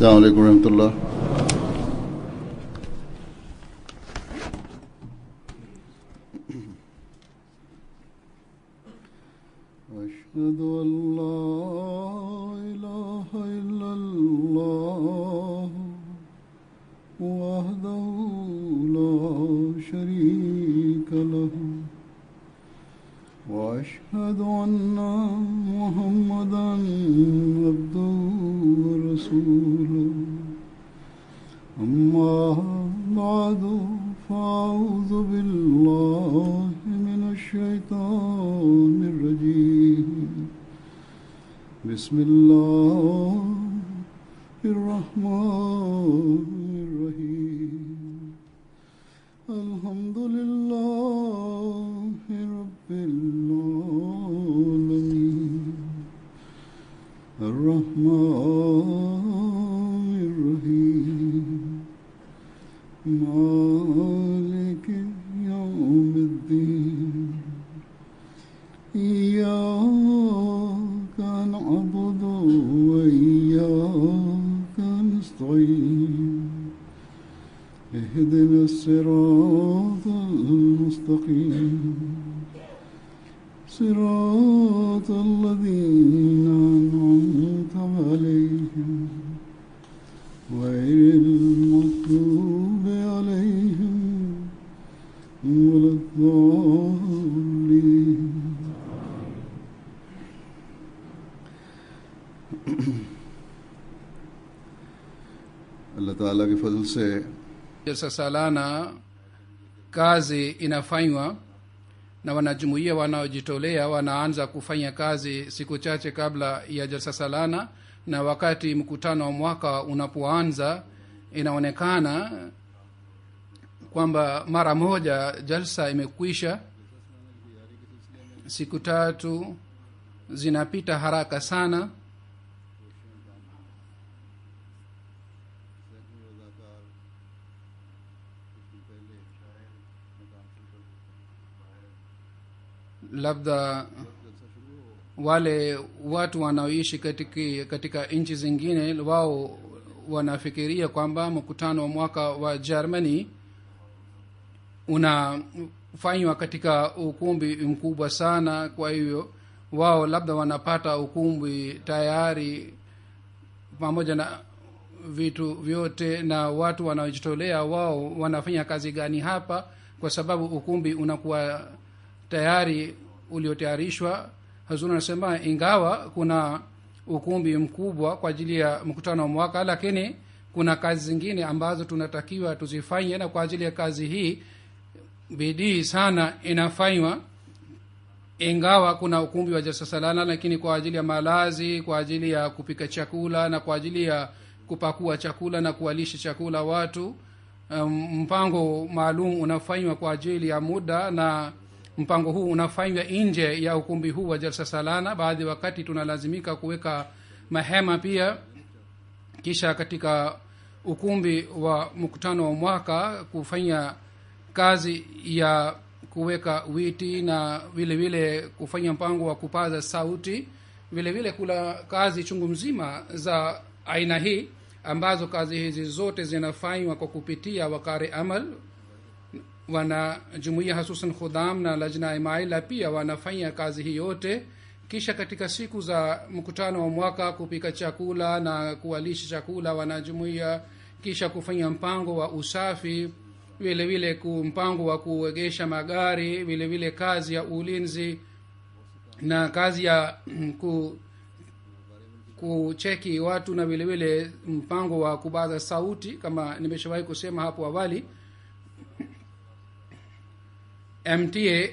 السلام عليكم ورحمة الله. أشهد أن لا إله إلا الله وحده لا شريك له وأشهد أن محمدًا عبده ورسوله أما بعد فأعوذ بالله من الشيطان الرجيم بسم الله الرحمن الرحيم الحمد لله رب العالمين الرحمن الرحيم مالك يوم الدين إياك نعبد وإياك نستعين اهدنا الصراط المستقيم صراط الذين أنعمت عليهم غير المغضوب عليهم ولا الضالين. Allah Taala ke fadl se jalsa salana kazi inafanywa na wanajumuiya wanaojitolea. Wanaanza kufanya kazi siku chache kabla ya jalsa salana, na wakati mkutano wa mwaka unapoanza inaonekana kwamba mara moja jalsa imekwisha. Siku tatu zinapita haraka sana. Labda wale watu wanaoishi katika nchi zingine wao wanafikiria kwamba mkutano wa mwaka wa Germany unafanywa katika ukumbi mkubwa sana. Kwa hiyo wao labda wanapata ukumbi tayari pamoja na vitu vyote, na watu wanaojitolea wao wanafanya kazi gani hapa, kwa sababu ukumbi unakuwa tayari uliotayarishwa. Hazuna anasema ingawa kuna ukumbi mkubwa kwa ajili ya mkutano wa mwaka, lakini kuna kazi zingine ambazo tunatakiwa tuzifanye, na kwa ajili ya kazi hii bidii sana inafanywa. Ingawa kuna ukumbi wa jalsa salana, lakini kwa ajili ya malazi, kwa ajili ya kupika chakula na kwa ajili ya kupakua chakula na kuwalisha chakula watu, mpango maalum unafanywa kwa ajili ya muda, na mpango huu unafanywa nje ya ukumbi huu wa jalsa salana. Baadhi wakati tunalazimika kuweka mahema pia. Kisha katika ukumbi wa mkutano wa mwaka kufanya kazi ya kuweka witi na vile vile kufanya mpango wa kupaza sauti. Vile vile kuna kazi chungu mzima za aina hii, ambazo kazi hizi zote zinafanywa kwa kupitia wakari amal. Wana jumuiya hasusan khudam na lajna imaila pia wanafanya kazi hii yote. Kisha katika siku za mkutano wa mwaka kupika chakula na kuwalisha chakula wanajumuiya, kisha kufanya mpango wa usafi, vile vile mpango wa kuegesha magari, vile vile kazi ya ulinzi na kazi ya kucheki watu, na vile vile mpango wa kubaza sauti. Kama nimeshawahi kusema hapo awali, MTA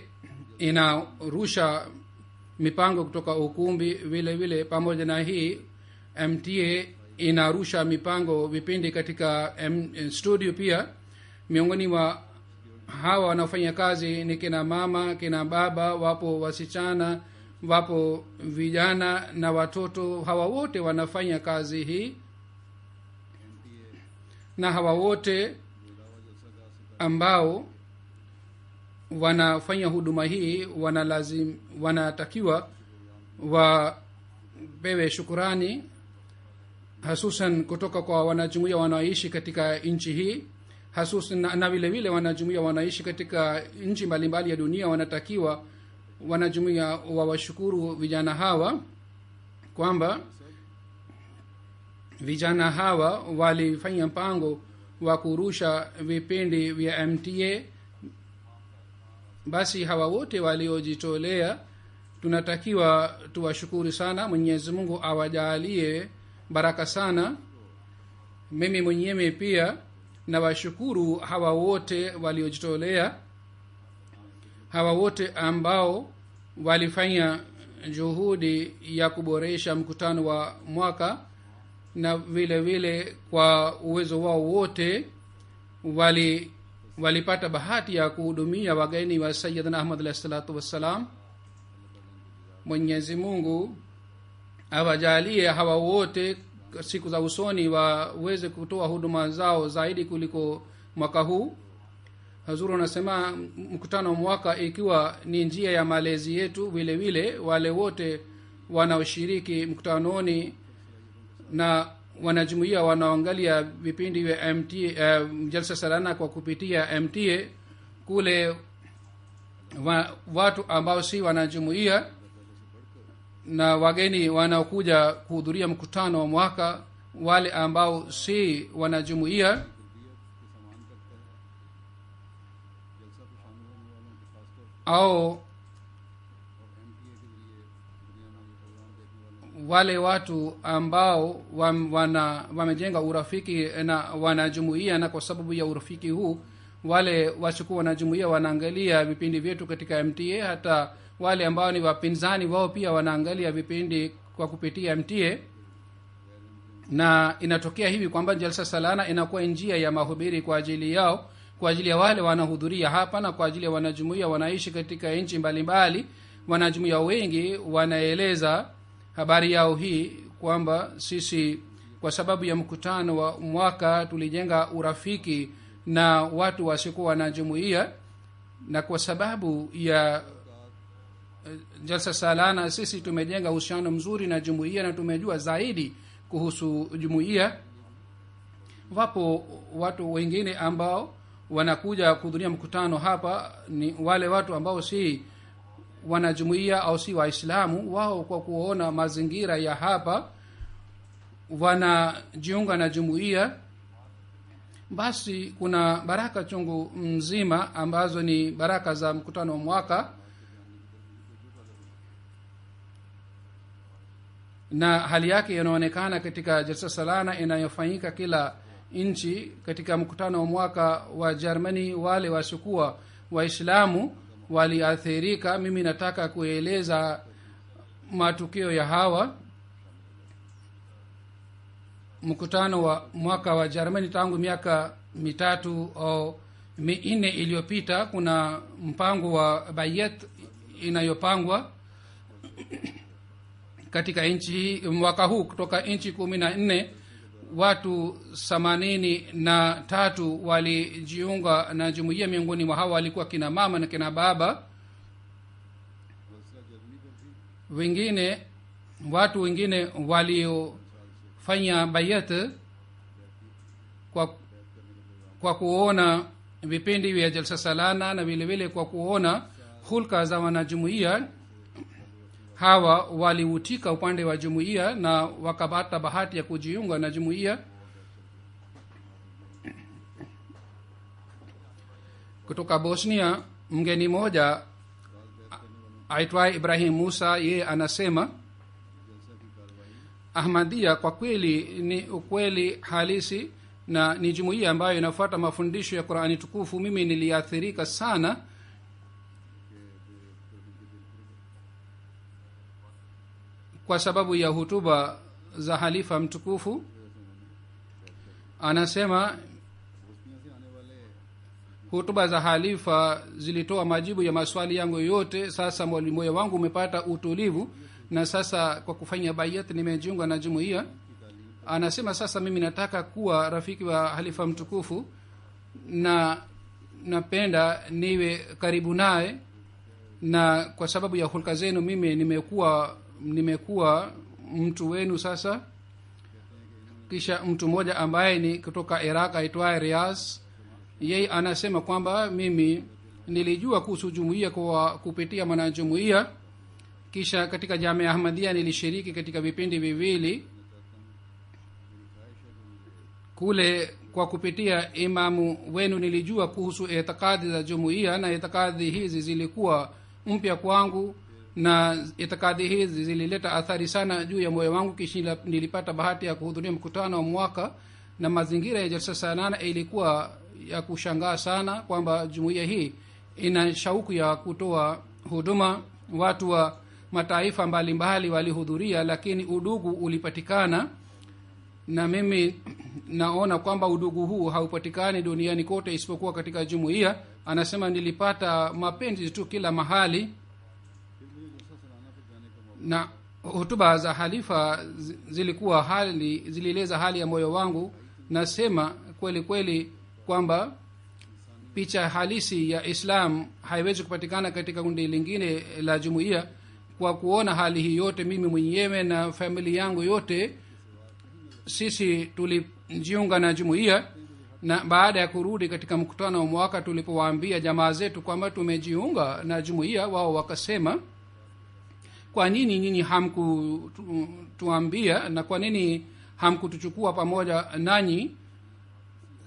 inarusha mipango kutoka ukumbi. Vile vile pamoja na hii MTA inarusha mipango vipindi katika studio pia. Miongoni mwa hawa wanaofanya kazi ni kina mama, kina baba, wapo wasichana, wapo vijana na watoto. Hawa wote wanafanya kazi hii, na hawa wote ambao wanafanya huduma hii wanatakiwa wapewe shukurani. hasusan kutoka kwa wanajumuiya wanaoishi katika nchi hii hasusan na vile vile wanajumuiya wanaishi katika nchi mbalimbali ya dunia. Wanatakiwa wanajumuiya wawashukuru vijana hawa kwamba vijana hawa walifanya mpango wa kurusha vipindi vya MTA. Basi hawa wote waliojitolea tunatakiwa tuwashukuru sana. Mwenyezi Mungu awajalie baraka sana. Mimi mwenyewe pia nawashukuru hawa wote waliojitolea, hawa wote ambao walifanya juhudi ya kuboresha mkutano wa mwaka, na vile vile kwa uwezo wao wote walipata bahati ya kuhudumia wageni wa Sayyidina Ahmad alayhi salatu wassalam. Mwenyezi Mungu awajalie hawa wote siku za usoni waweze kutoa huduma zao zaidi kuliko mwaka huu. Hazuru anasema mkutano mwaka ikiwa ni njia ya malezi yetu, vile vile wale wote wanaoshiriki mkutanoni na wanajumuiya wanaangalia vipindi vya MTA jalsa salana kwa kupitia MTA kule, watu ambao si wanajumuiya na wageni wanaokuja kuhudhuria mkutano wa mwaka, wale ambao si wanajumuiya au wale watu ambao wamejenga urafiki na wanajumuiya, na kwa sababu ya urafiki huu wale wasikuwa wanajumuiya wanaangalia vipindi vyetu katika MTA. Hata wale ambao ni wapinzani wao pia wanaangalia vipindi kwa kupitia MTA, na inatokea hivi kwamba jalsa salana inakuwa njia ya mahubiri kwa ajili yao, kwa ajili ya wale wanahudhuria hapa na kwa ajili ya wanajumuiya wanaishi katika nchi mbalimbali. Wanajumuiya wengi wanaeleza habari yao hii kwamba sisi kwa sababu ya mkutano wa mwaka tulijenga urafiki na watu wasiokuwa wanajumuiya, na kwa sababu ya jalsa salana sisi tumejenga uhusiano mzuri na jumuiya na tumejua zaidi kuhusu jumuiya. Wapo watu wengine ambao wanakuja kuhudhuria mkutano hapa, ni wale watu ambao si wanajumuiya au si Waislamu. Wao kwa kuona mazingira ya hapa wanajiunga na jumuiya. Basi kuna baraka chungu mzima ambazo ni baraka za mkutano wa mwaka, na hali yake inaonekana katika jalsa salana inayofanyika kila nchi. Katika mkutano wa mwaka wa Germany wale wasiokuwa Waislamu waliathirika. Mimi nataka kueleza matukio ya hawa. Mkutano wa mwaka wa Germany tangu miaka 3 au 4 iliyopita kuna mpango wa bayat inayopangwa katika nchi hii. Mwaka huu kutoka nchi 14 watu 83 walijiunga na jumuiya. Miongoni mwa hawa walikuwa kina mama na kina baba. Watu wengine waliofanya bayat kwa kuona vipindi vya jalsa salana na vile vile kwa kuona hulka za wanajumuiya, hawa waliutika upande wa jumuiya na wakapata bahati ya kujiunga na jumuiya. Kutoka Bosnia mgeni moja aitwaye Ibrahim Musa, yeye anasema Ahmadiyya kwa kweli ni ukweli halisi na ni jumuiya ambayo inafuata mafundisho ya Qur'ani tukufu. Mimi niliathirika sana kwa sababu ya hutuba za halifa mtukufu. Anasema hutuba za halifa zilitoa majibu ya maswali yangu yote. Sasa moyo wangu umepata utulivu na sasa kwa kufanya bayat nimejiunga na jumuiya. Anasema sasa mimi nataka kuwa rafiki wa halifa mtukufu na napenda niwe karibu naye, na kwa sababu ya hulka zenu mimi nimekuwa mtu wenu. Sasa kisha mtu mmoja ambaye ni kutoka Iraq aitwaye Riaz, yeye anasema kwamba mimi nilijua kuhusu jumuiya kwa kupitia mwanajumuiya. Kisha katika Jamia Ahmadiyya nilishiriki katika vipindi viwili kule. Kwa kupitia imamu wenu nilijua kuhusu itikadi za jumuiya, na itikadi hizi zilikuwa mpya kwangu, na itikadi hizi zilileta athari sana juu ya moyo wangu. Kisha nilipata bahati ya kuhudhuria mkutano wa mwaka, na mazingira ya Jalsa Salana ilikuwa ya kushangaa sana kwamba jumuiya hii ina shauku ya kutoa huduma. Watu wa mataifa mbalimbali walihudhuria, lakini udugu ulipatikana, na mimi naona kwamba udugu huu haupatikani duniani kote isipokuwa katika jumuiya. Anasema nilipata mapenzi tu kila mahali, na hotuba za halifa zilieleza hali ya moyo wangu. Nasema kweli kweli kwamba picha halisi ya Islam haiwezi kupatikana katika kundi lingine la jumuiya. Kwa kuona hali hii yote, mimi mwenyewe na familia yangu yote sisi tulijiunga na jumuiya, na baada ya kurudi katika mkutano wa mwaka tulipowaambia jamaa zetu kwamba tumejiunga na jumuiya, wao wakasema, kwa nini nyinyi hamkutuambia, na kwa nini hamkutuchukua pamoja nanyi?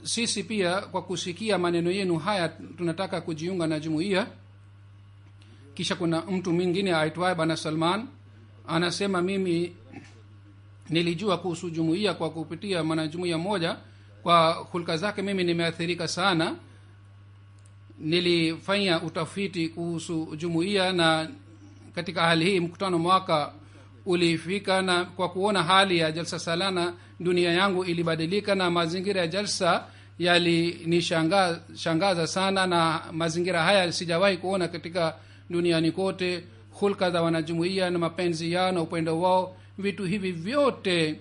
Sisi pia kwa kusikia maneno yenu haya tunataka kujiunga na jumuiya. Kisha kuna mtu mwingine aitwaye Bana Salman, anasema mimi nilijua kuhusu jumuiya kwa kupitia mwanajumuiya moja. Kwa hulka zake mimi nimeathirika sana. Nilifanya utafiti kuhusu jumuiya, na katika hali hii mkutano mwaka ulifika, na kwa kuona hali ya Jalsa Salana dunia yangu ilibadilika, na mazingira ya jalsa yalinishangaza sana, na mazingira haya sijawahi kuona katika duniani kote. Hulka za wanajumuiya na mapenzi yao na upendo wao, vitu hivi vyote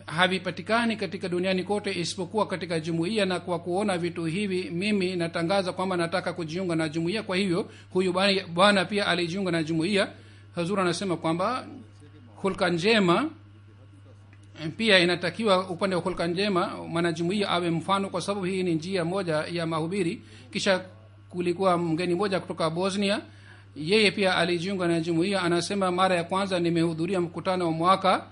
havipatikani katika duniani kote isipokuwa katika jumuiya. Na kwa kuona vitu hivi mimi natangaza kwamba nataka kujiunga na jumuiya. Kwa hivyo huyu bwana pia alijiunga na jumuiya. Hazur anasema kwamba hulka njema pia inatakiwa. Upande wa hulka njema mwanajumuiya awe mfano, kwa sababu hii ni njia moja ya mahubiri. Kisha kulikuwa mgeni mmoja kutoka Bosnia, yeye pia alijiunga na jumuiya. Anasema mara ya kwanza nimehudhuria mkutano wa mwaka,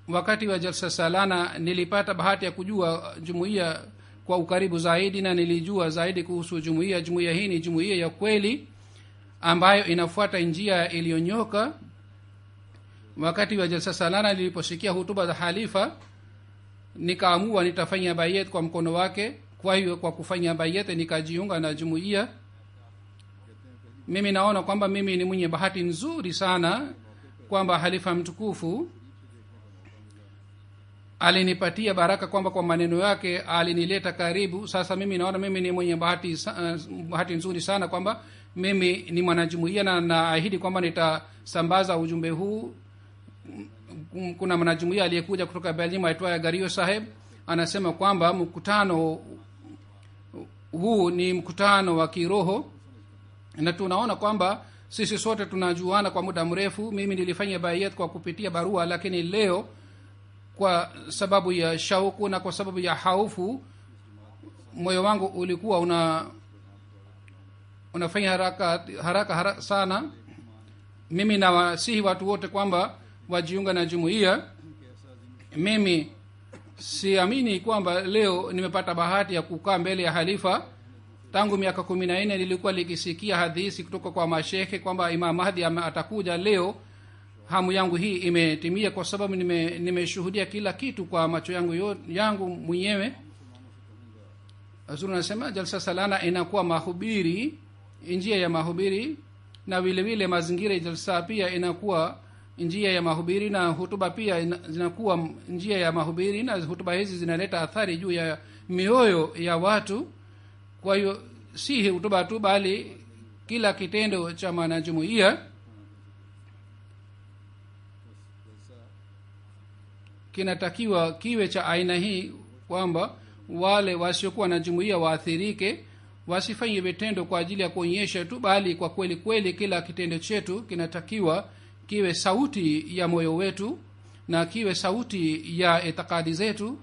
wakati wa Jalsa Salana nilipata bahati ya kujua jumuiya kwa ukaribu zaidi, na nilijua zaidi kuhusu jumuiya. Jumuiya hii ni jumuiya ya kweli ambayo inafuata njia iliyonyoka. Wakati wa Jalsa Salana niliposikia hutuba za halifa, nikaamua nitafanya bayat kwa mkono wake. Kwa hiyo kwa kufanya bayat nikajiunga na jumuiya. Mimi naona kwamba mimi ni mwenye bahati nzuri sana kwamba halifa mtukufu alinipatia baraka, kwamba kwa maneno yake alinileta karibu. Sasa mimi naona mimi ni mwenye bahati nzuri sana kwamba mimi ni mwanajumuiya, na naahidi kwamba nitasambaza ujumbe huu. Kuna mwanajumuiya aliyekuja kutoka Belgium aitwaye Gario Saheb, anasema kwamba mkutano huu ni mkutano wa kiroho, na tunaona kwamba sisi sote tunajuana kwa muda mrefu. Mimi nilifanya bayat kwa kupitia barua, lakini leo kwa sababu ya shauku na kwa sababu ya haufu, moyo wangu ulikuwa unafanya haraka sana. Mimi nawasihi watu wote kwamba wajiunga na jumuiya. Mimi siamini kwamba leo nimepata bahati ya kukaa mbele ya halifa. Tangu miaka 14 nilikuwa nikisikia hadithi kutoka kwa mashekhe kwamba Imam Mahdi atakuja. Leo hamu yangu hii imetimia, kwa sababu nimeshuhudia kila kitu kwa macho yangu mwenyewe. Azuri anasema Jalsa Salana inakuwa mahubiri, njia ya mahubiri, na vile vile mazingira ya jalsa pia inakuwa njia ya mahubiri, na hutuba pia zinakuwa njia ya mahubiri, na hutuba hizi zinaleta athari juu ya mioyo ya watu. Kwa hiyo si hutuba tu, bali kila kitendo cha mwanajumuiya kinatakiwa kiwe cha aina hii, kwamba wale wasiokuwa na jumuiya waathirike, wasifanye vitendo kwa ajili ya kuonyesha tu, bali kwa kweli kweli kila kitendo chetu kinatakiwa kiwe sauti ya moyo wetu. na kiwe sauti ya itikadi zetu.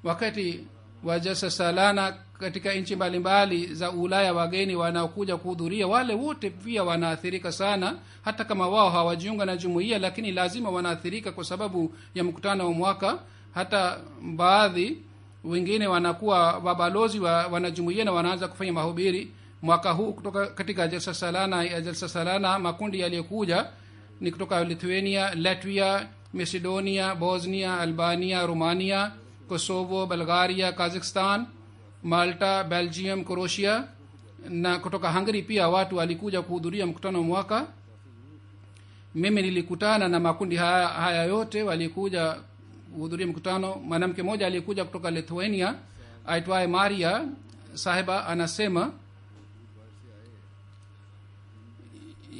Wakati wa jalsa salana katika nchi mbalimbali za Ulaya, wageni wanaokuja kuhudhuria wale wote pia wanaathirika sana, hata kama wao hawajiunga na jumuiya, lakini lazima wanaathirika kwa sababu ya mkutano wa mwaka. Hata baadhi wengine wanakuwa wabalozi wa wanajumuiya na wanaanza kufanya mahubiri. Mwaka huu kutoka katika jalsa salana makundi yaliyokuja ni kutoka Lithuania, Latvia, Macedonia, Bosnia, Albania, Romania, Kosovo, Bulgaria, Kazakhstan, Malta, Belgium, Croatia, na kutoka Hungary pia watu walikuja kuhudhuria mkutano mwaka. Mimi nilikutana na makundi haya yote walikuja kuhudhuria mkutano. Mwanamke mmoja alikuja kutoka Lithuania aitwaye Maria Sahiba, anasema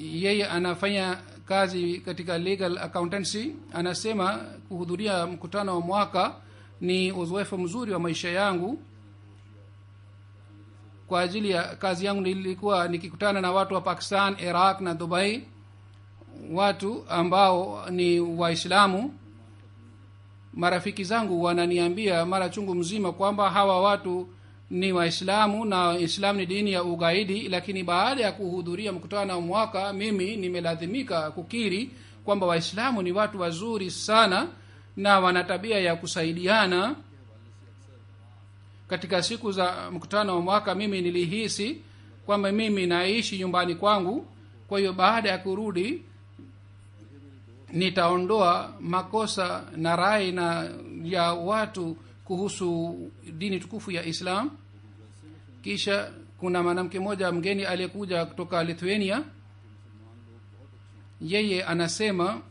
yeye anafanya kazi katika legal accountancy. Anasema kuhudhuria mkutano wa mwaka ni uzoefu mzuri wa maisha yangu. Kwa ajili ya kazi yangu nilikuwa nikikutana na watu wa Pakistan, Iraq na Dubai, watu ambao ni Waislamu. Marafiki zangu wananiambia mara chungu mzima kwamba hawa watu ni Waislamu na Islam ni dini ya ugaidi, lakini baada ya kuhudhuria mkutano wa mwaka mimi nimelazimika kukiri kwamba Waislamu ni watu wazuri sana na wana tabia ya kusaidiana. Katika siku za mkutano wa mwaka mimi nilihisi kwamba mimi naishi nyumbani kwangu. Kwa hiyo baada ya kurudi nitaondoa makosa na rai na ya watu kuhusu dini tukufu ya Islam. Kisha kuna mwanamke mmoja mgeni aliyekuja kutoka Lithuania. Yeye anasema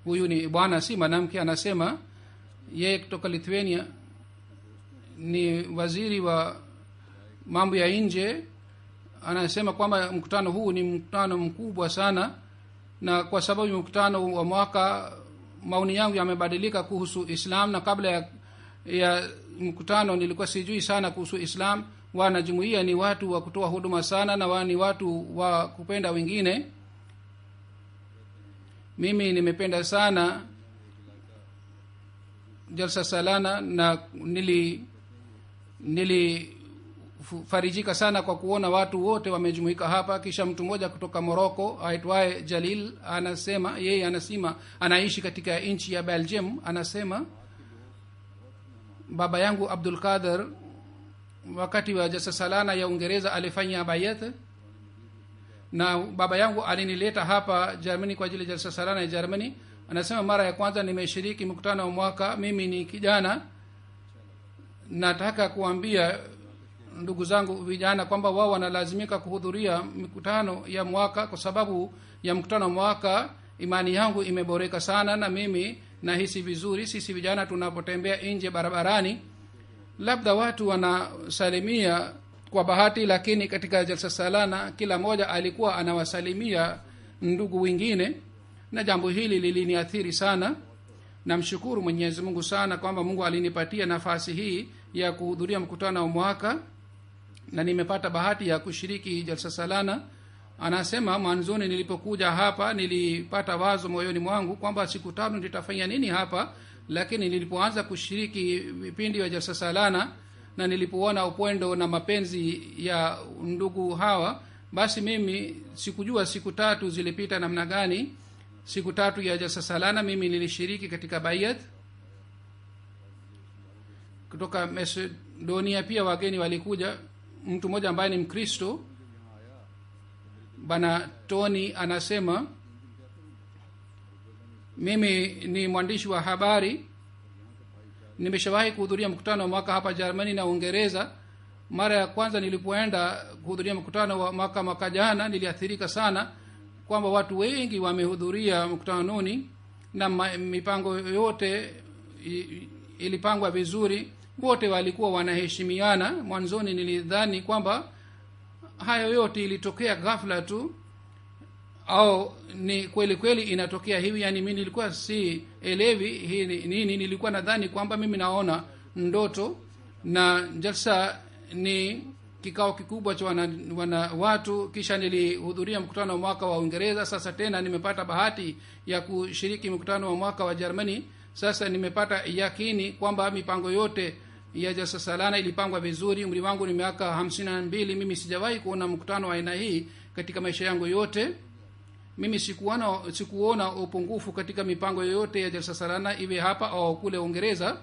huyu ni bwana, si mwanamke. Anasema yeye kutoka Lithuania, ni waziri wa mambo ya nje. Anasema kwamba mkutano huu ni mkutano mkubwa sana, na kwa sababu mkutano wa mwaka maoni yangu yamebadilika kuhusu Islam, na kabla ya mkutano nilikuwa sijui sana kuhusu Islam. Wanajumuiya ni watu wa kutoa huduma sana na ni watu wa kupenda wengine. Mimi nimependa sana jalsa salana na nilifarijika sana kwa kuona watu wote wamejumuika hapa. Kisha mtu mmoja kutoka Morocco aitwaye Jalil anasema, yeye anasema anaishi katika nchi ya Belgium. Anasema baba yangu Abdul Qadir wakati wa jalsa salana ya Uingereza alifanya bayat, na baba yangu alinileta hapa Germany kwa ajili ya jalsa salana ya Germany. Anasema mara ya kwanza nimeshiriki mkutano wa mwaka, mimi ni kijana. Nataka kuambia ndugu zangu vijana kwamba wao wanalazimika kuhudhuria mikutano ya mwaka. Kwa sababu ya mkutano wa mwaka imani yangu imeboreka sana, na mimi nahisi vizuri. Sisi vijana tunapotembea nje barabarani, labda watu wanasalimia kwa bahati, lakini katika jalsa salana kila mmoja alikuwa anawasalimia ndugu wengine, na jambo hili liliniathiri sana. Namshukuru Mwenyezi Mungu sana kwamba Mungu alinipatia nafasi hii ya kuhudhuria mkutano wa mwaka na nimepata bahati ya kushiriki jalsa salana. Anasema mwanzoni nilipokuja hapa nilipata wazo moyoni mwangu kwamba siku 5 nitafanya nini hapa, lakini nilipoanza kushiriki vipindi vya jalsa salana na nilipoona upendo na mapenzi ya ndugu hawa, basi mimi sikujua siku 3 zilipita namna gani. Siku 3 ya jalsa salana mimi nilishiriki katika bayat. Kutoka Macedonia pia wageni walikuja. Mtu mmoja ambaye ni Mkristo, bana Tony, anasema mimi ni mwandishi wa habari, nimeshawahi kuhudhuria mkutano wa mwaka hapa Germany na Uingereza. Mara ya kwanza nilipoenda kuhudhuria mkutano wa mwaka jana niliathirika sana kwamba watu wengi wamehudhuria mkutanoni na mipango yote ilipangwa vizuri, wote walikuwa wanaheshimiana. Mwanzoni nilidhani kwamba hayo yote ilitokea ghafla tu au ni kweli kweli inatokea hivi. Yani mimi nilikuwa si elewi hii nini, nilikuwa nadhani kwamba mimi naona ndoto na jalsa ni kikao kikubwa cha wana watu. Kisha nilihudhuria mkutano wa mwaka wa Uingereza. Sasa tena nimepata bahati ya kushiriki mkutano wa mwaka wa Germany. Sasa nimepata yakini kwamba mipango yote ya jalsa salana ilipangwa vizuri. Umri wangu ni miaka 52. Mimi sijawahi kuona mkutano wa aina hii katika maisha yangu yote. Mimi sikuona upungufu katika mipango yoyote ya jalsa salana, iwe hapa au kule Uingereza.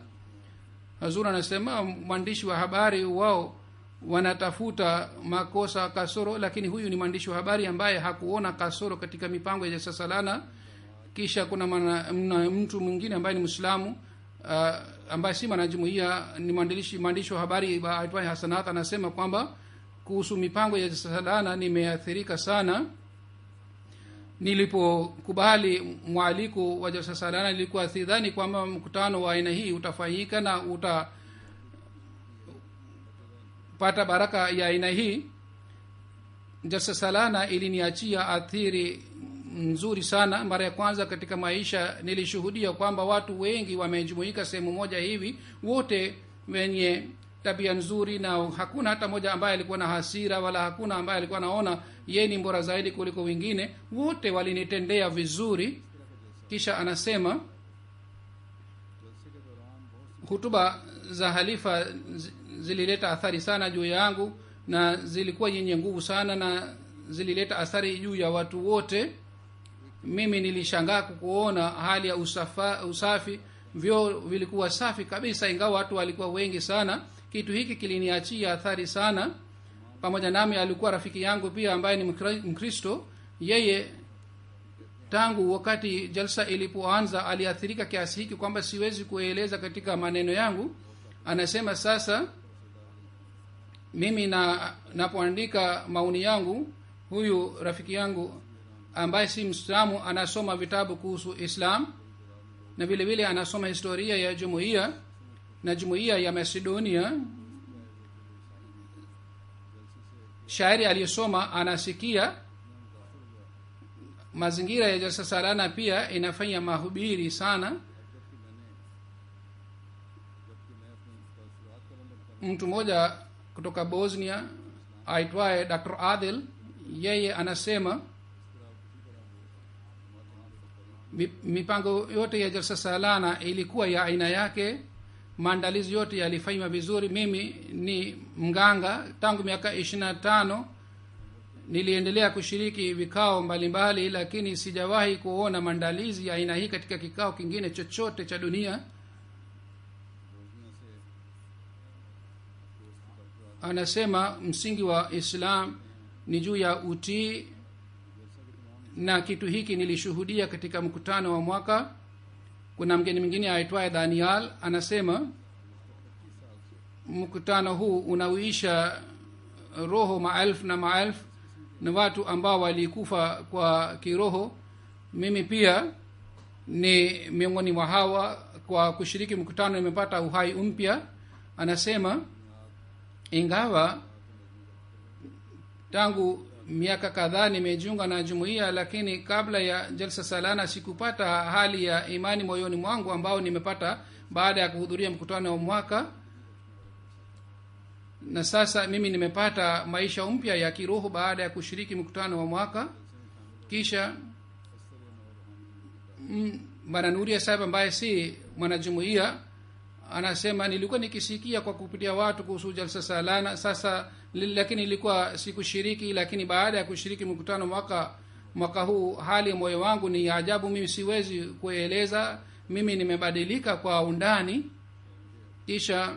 Hazur anasema mwandishi wa habari wao wanatafuta makosa, kasoro, lakini huyu ni mwandishi wa habari ambaye hakuona kasoro katika mipango ya jalsa salana. Kisha kuna mtu mwingine ambaye ni Muislamu ambaye si mwanajumuiya, ni mwandishi wa habari aitwaye Hasanat, anasema kwamba kuhusu mipango ya jalsa salana nimeathirika sana. Nilipokubali mwaliko wa jalsa salana nilikuwa sidhani kwamba mkutano wa aina hii utafanyika na utapata baraka ya aina hii. Jalsa salana iliniachia athiri nzuri sana. Mara ya kwanza katika maisha nilishuhudia kwamba watu wengi wamejumuika sehemu moja hivi, wote wenye tabia nzuri, na hakuna hata moja ambaye alikuwa na hasira, wala hakuna ambaye alikuwa anaona yeye ni bora zaidi kuliko wengine. Wote walinitendea vizuri. Kisha anasema hutuba za halifa zilileta athari sana juu yangu, na zilikuwa yenye nguvu sana, na zilileta athari juu ya watu wote. Mimi nilishangaa kuona hali ya usafi. Vyoo vilikuwa safi kabisa, ingawa watu walikuwa wengi sana. Kitu hiki kiliniachia athari sana. Pamoja nami alikuwa rafiki yangu pia ambaye ni Mkristo. Yeye tangu wakati jalsa ilipoanza aliathirika kiasi hiki kwamba siwezi kueleza katika maneno yangu. Anasema sasa mimi napoandika maoni yangu, huyu rafiki yangu ambaye si Muislamu anasoma vitabu kuhusu Islam, na vile vile anasoma historia ya jumuiya na jumuiya ya Macedonia. Shairi aliyosoma anasikia. Mazingira ya jalsa salana pia inafanya mahubiri sana. Mtu mmoja kutoka Bosnia aitwaye Dr. Adil, yeye anasema mipango yote ya jalsa salana ilikuwa ya aina yake. Maandalizi yote yalifanywa vizuri. Mimi ni mganga tangu miaka 25. Niliendelea kushiriki vikao mbalimbali, lakini sijawahi kuona maandalizi ya aina hii katika kikao kingine chochote cha dunia. Anasema msingi wa Islam ni juu ya utii, na kitu hiki nilishuhudia katika mkutano wa mwaka. Kuna mgeni mwingine aitwaye Daniel anasema mkutano huu unauisha roho maelfu na maelfu na watu ambao walikufa kwa kiroho. Mimi pia ni miongoni mwa hawa. Kwa kushiriki mkutano nimepata uhai mpya. Anasema ingawa tangu miaka kadhaa nimejiunga na jumuiya, lakini kabla ya jalsa salana sikupata hali ya imani moyoni mwangu ambao nimepata baada ya kuhudhuria mkutano wa mwaka. Na sasa mimi nimepata maisha mpya ya kiroho baada ya kushiriki mkutano wa mwaka. Kisha Bwana Nuria Sahib ambaye si mwanajumuiya anasema nilikuwa nikisikia kwa kupitia watu kuhusu jalsa salana sasa, lakini nilikuwa sikushiriki. Lakini baada ya kushiriki mkutano mwaka huu hali ya moyo wangu ni ajabu, mimi siwezi kueleza. Mimi nimebadilika kwa undani. Kisha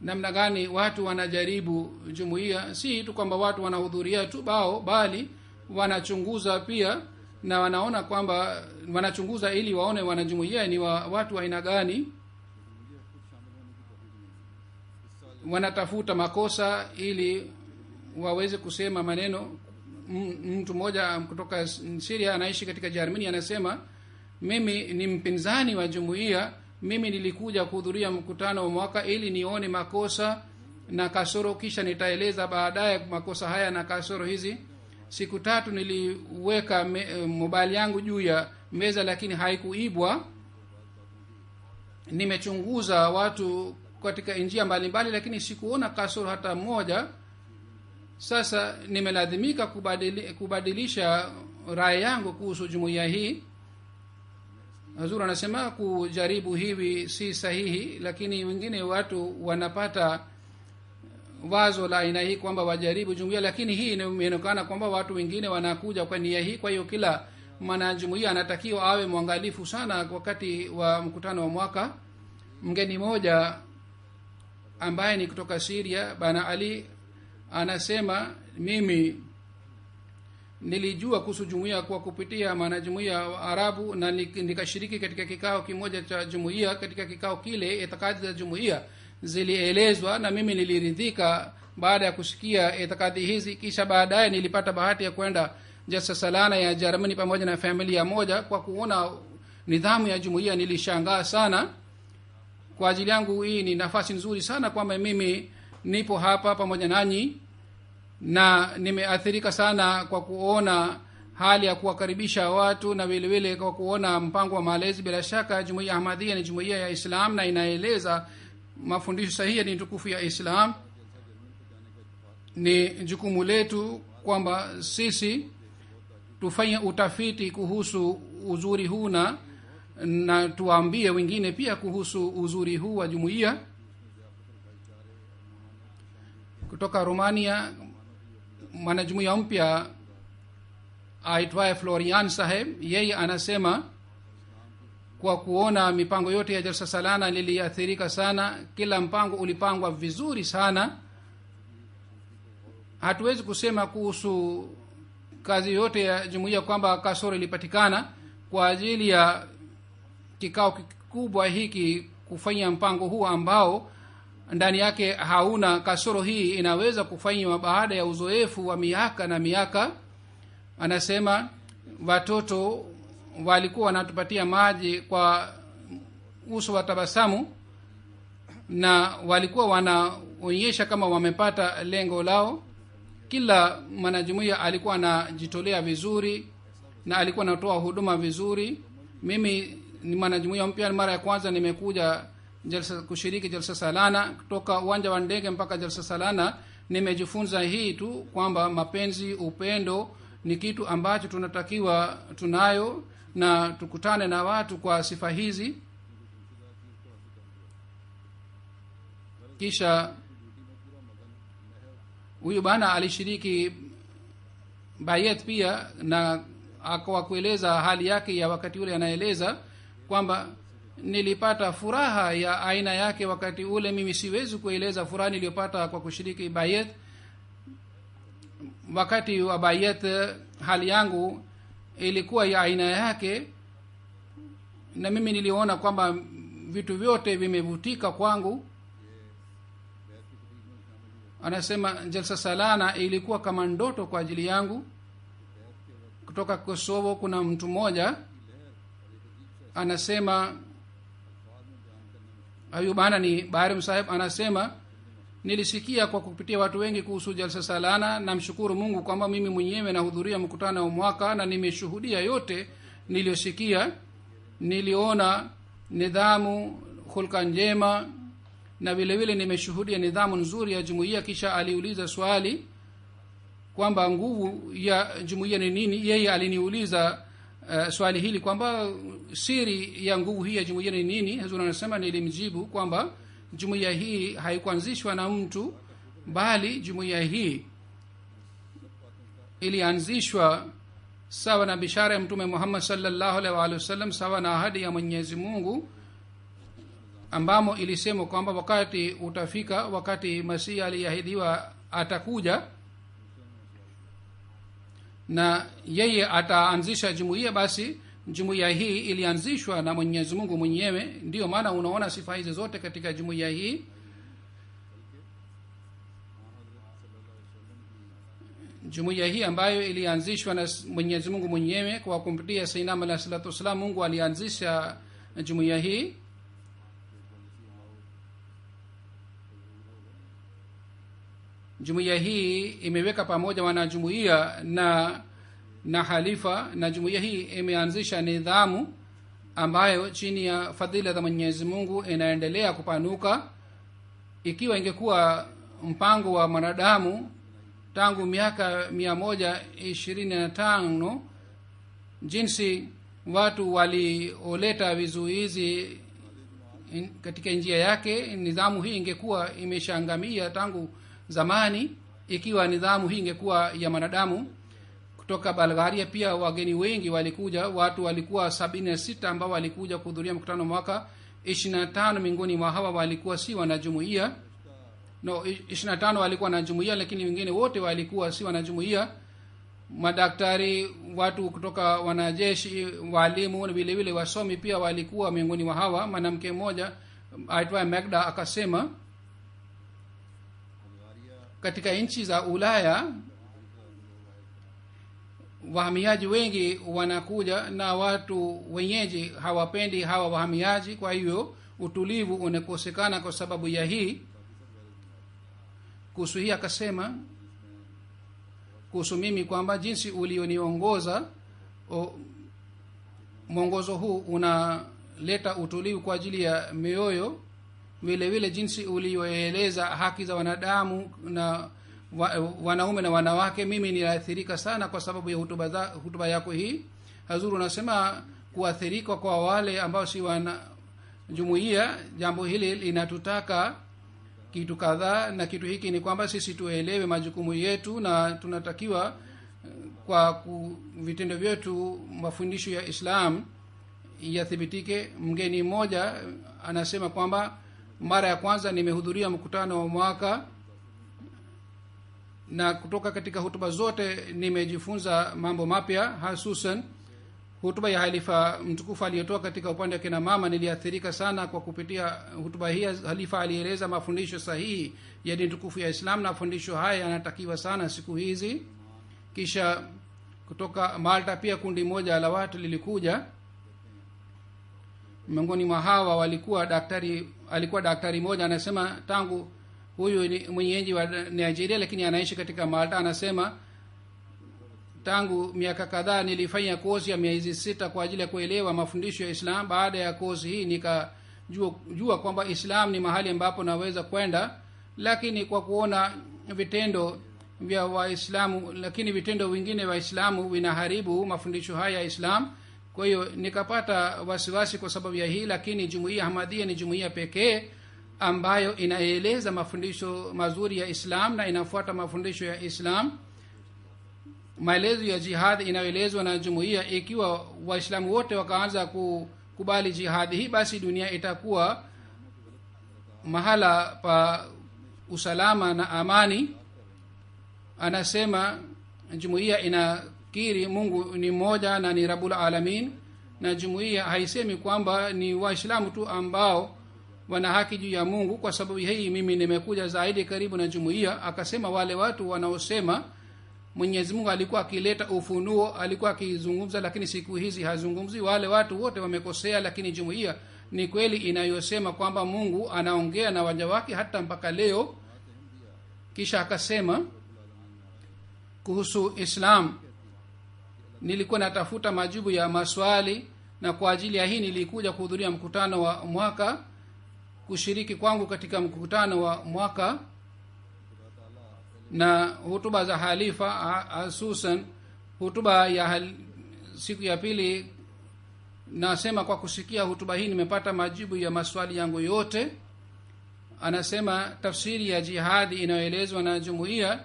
namna gani watu wanajaribu jumuiya, si tu kwamba watu wanahudhuria tu bali wanachunguza pia, na wanaona kwamba wanachunguza ili waone wanajumuiya ni watu wa aina gani. Wanatafuta makosa ili waweze kusema maneno. Mtu mmoja kutoka Syria anaishi katika Germany anasema mimi ni mpinzani wa jumuiya. Mimi nilikuja kuhudhuria mkutano wa mwaka ili nione makosa na kasoro, kisha nitaeleza baadaye makosa haya na kasoro hizi. Siku 3 niliweka mobile yangu juu ya meza, lakini haikuibwa. Nimechunguza watu katika njia mbalimbali, lakini sikuona kasoro hata moja. Sasa nimelazimika kubadilisha rai yangu kuhusu jumuiya hii. Hazur anasema kujaribu hivi si sahihi, lakini wengine watu wanapata wazo la aina hii kwamba wajaribu jumuiya, lakini hii inaonekana kwamba watu wengine wanakuja kwa nia hii. Kwa hiyo kila mwanajumuiya anatakiwa awe mwangalifu sana wakati wa mkutano wa mwaka. Mgeni moja ambaye ni kutoka Syria, Bana Ali, anasema mimi nilijua kuhusu jumuiya kwa kupitia wanajumuiya wa Arabu, na nikashiriki katika kikao kimoja cha jumuiya. Katika kikao kile itikadi za jumuiya zilielezwa na mimi niliridhika baada ya kusikia itikadi hizi. Kisha baadaye nilipata bahati ya kwenda Jalsa Salana ya Germany pamoja na familia moja. Kwa kuona nidhamu ya jumuiya nilishangaa sana. Kwa ajili yangu hii ni nafasi nzuri sana kwamba mimi nipo hapa pamoja nanyi, na nimeathirika sana kwa kuona hali ya kuwakaribisha watu na vile vile kwa kuona mpango wa malezi. Bila shaka jumuiya Ahmadiyya ni jumuiya ya Islam na inaeleza mafundisho sahihi ni tukufu ya Islam. Ni jukumu letu kwamba sisi tufanye utafiti kuhusu uzuri huu na tuwaambie wengine pia kuhusu uzuri huu wa jumuiya. Kutoka Romania, mwanajumuiya mpya aitwaye Florian Saheb, yeye anasema kwa kuona mipango yote ya Jalsa Salana niliathirika sana. Kila mpango ulipangwa vizuri sana. Hatuwezi kusema kuhusu kazi yote ya jumuiya kwamba kasoro ilipatikana. Kwa ajili ya kikao kikubwa hiki kufanya mpango huu ambao ndani yake hauna kasoro, hii inaweza kufanywa baada ya uzoefu wa miaka na miaka. Anasema watoto walikuwa wanatupatia maji kwa uso wa tabasamu na walikuwa wanaonyesha kama wamepata lengo lao. Kila mwanajumuiya alikuwa anajitolea vizuri na alikuwa anatoa huduma vizuri. Mimi ni mwanajumuiya mpya, mara ya kwanza nimekuja kushiriki Jalsa Salana. Kutoka uwanja wa ndege mpaka Jalsa Salana nimejifunza hii tu kwamba mapenzi, upendo ni kitu ambacho tunatakiwa tunayo, na tukutane na watu kwa sifa hizi. Kisha huyu bana alishiriki bayat pia, na akawa kueleza hali yake ya wakati ule. Anaeleza kwamba nilipata furaha ya aina yake wakati ule. Mimi siwezi kueleza furaha niliyopata kwa kushiriki bayat. Wakati wa bayat hali yangu ilikuwa ya aina yake, na mimi niliona kwamba vitu vyote vimevutika kwangu. Anasema Jalsa Salana ilikuwa kama ndoto kwa ajili yangu. Kutoka Kosovo kuna mtu mmoja anasema, Ayubana ni Barim Sahib, anasema nilisikia kwa kupitia watu wengi kuhusu Jalsa Salana. Namshukuru Mungu kwamba mimi mwenyewe nahudhuria mkutano wa mwaka na nimeshuhudia yote niliyosikia. Niliona nidhamu, hulka njema, na vile vile nimeshuhudia nidhamu nzuri ya jumuiya. Kisha aliuliza swali kwamba nguvu ya jumuiya ni nini. Yeye aliniuliza swali hili kwamba siri ya nguvu hii ya jumuiya ni nini. Hazur anasema nilimjibu kwamba jumuiya hii haikuanzishwa na mtu, bali jumuiya hii ilianzishwa sawa na bishara ya Mtume Muhammad sallallahu alaihi wasallam, sawa na ahadi ya Mwenyezi Mungu ambamo ilisema kwamba wakati utafika, wakati Masihi aliahidiwa atakuja na yeye ataanzisha jumuiya. Basi jumuiya hii ilianzishwa na Mwenyezi Mungu mwenyewe. Ndio maana unaona sifa hizi zote katika jumuiya hii. Jumuiya hii ambayo ilianzishwa na Mwenyezi Mungu mwenyewe kwa kupitia Sayyidina Muhammad sallallahu alaihi wasallam, Mungu alianzisha jumuiya hii. Jumuiya hii imeweka pamoja wanajumuiya na halifa, na jumuiya hii imeanzisha nidhamu ambayo chini ya fadhila za Mwenyezi Mungu inaendelea kupanuka. ikiwa ingekuwa mpango wa mwanadamu tangu miaka 125 jinsi watu walioleta vizuizi katika njia yake, nidhamu hii ingekuwa imeshangamia tangu zamani. Ikiwa nidhamu hii ingekuwa ya mwanadamu. Kutoka Bulgaria pia wageni wengi walikuja, watu walikuwa 76 ambao walikuja kuhudhuria mkutano mwaka. 25 miongoni mwa hawa walikuwa si wanajumuiya, 25 walikuwa na jumuiya, lakini wengine wote walikuwa si wanajumuiya. Madaktari, watu kutoka wanajeshi, walimu na vile vile wasomi pia walikuwa miongoni mwa hawa. Mwanamke mmoja aitwa Magda akasema katika nchi za Ulaya wahamiaji wengi wanakuja na watu wenyeji hawapendi hawa wahamiaji, kwa hiyo utulivu unakosekana kwa sababu ya hii. Kuhusu hii akasema kuhusu mimi kwamba jinsi ulioniongoza, mwongozo huu unaleta utulivu kwa ajili ya mioyo. Vile vile jinsi ulioeleza haki za wanadamu na wanaume na wanawake, mimi niliathirika sana kwa sababu ya hutuba yako hii. Hazuru unasema kuathirika kwa wale ambao si wana jumuiya, jambo hili linatutaka kitu kadhaa, na kitu hiki ni kwamba sisi tuelewe majukumu yetu na tunatakiwa kwa vitendo vyetu mafundisho ya Islam yathibitike. Mgeni mmoja anasema kwamba mara ya kwanza nimehudhuria mkutano wa mwaka, na kutoka katika hutuba zote nimejifunza mambo mapya, hususan hutuba ya halifa mtukufu aliyotoa katika upande wa kina mama. Niliathirika sana kwa kupitia hutuba hii. Halifa alieleza mafundisho sahihi ya dini tukufu ya Islam, na mafundisho haya yanatakiwa sana siku hizi. Kisha kutoka Malta pia kundi moja la watu lilikuja. Miongoni mwa hawa alikuwa daktari mmoja, anasema tangu huyu ni mwenyeji wa Nigeria lakini anaishi katika Malta. Anasema tangu miaka kadhaa nilifanya kozi ya miezi 6 kwa ajili ya kuelewa mafundisho ya Islam. Baada ya kozi hii nikajua kwamba Islam ni mahali ambapo naweza kwenda, lakini kwa kuona vitendo vya Waislamu, lakini vitendo vingine wa Waislamu vinaharibu mafundisho haya ya Islam. Kwa hiyo nikapata wasiwasi kwa sababu ya hii, lakini jumuiya Ahmadiyya ni jumuiya pekee ambayo inaeleza mafundisho mazuri ya Islam na inafuata mafundisho ya Islam. Maelezo ya jihad inayoelezwa na jumuiya, ikiwa Waislamu wote wakaanza kukubali jihad hii, basi dunia itakuwa mahala pa usalama na amani. Anasema jumuiya inakiri Mungu ni mmoja na ni Rabbul Alamin, na jumuiya haisemi kwamba ni Waislamu tu ambao wana haki juu ya Mungu. Kwa sababu hii mimi nimekuja zaidi karibu na jumuiya. Akasema wale watu wanaosema Mwenyezi Mungu alikuwa akileta ufunuo, alikuwa akizungumza, lakini siku hizi hazungumzi, wale watu wote wamekosea, lakini jumuiya ni kweli inayosema kwamba Mungu anaongea na waja wake hata mpaka leo. Kisha akasema kuhusu Islam, nilikuwa natafuta majibu ya maswali, na kwa ajili ya hii nilikuja kuhudhuria mkutano wa mwaka. Kushiriki kwangu katika mkutano wa mwaka na hutuba za halifa, hususan hutuba ya siku ya pili, nasema kwa kusikia hutuba hii nimepata majibu ya maswali yangu yote. Anasema tafsiri ya jihadi inayoelezwa na jumuiya,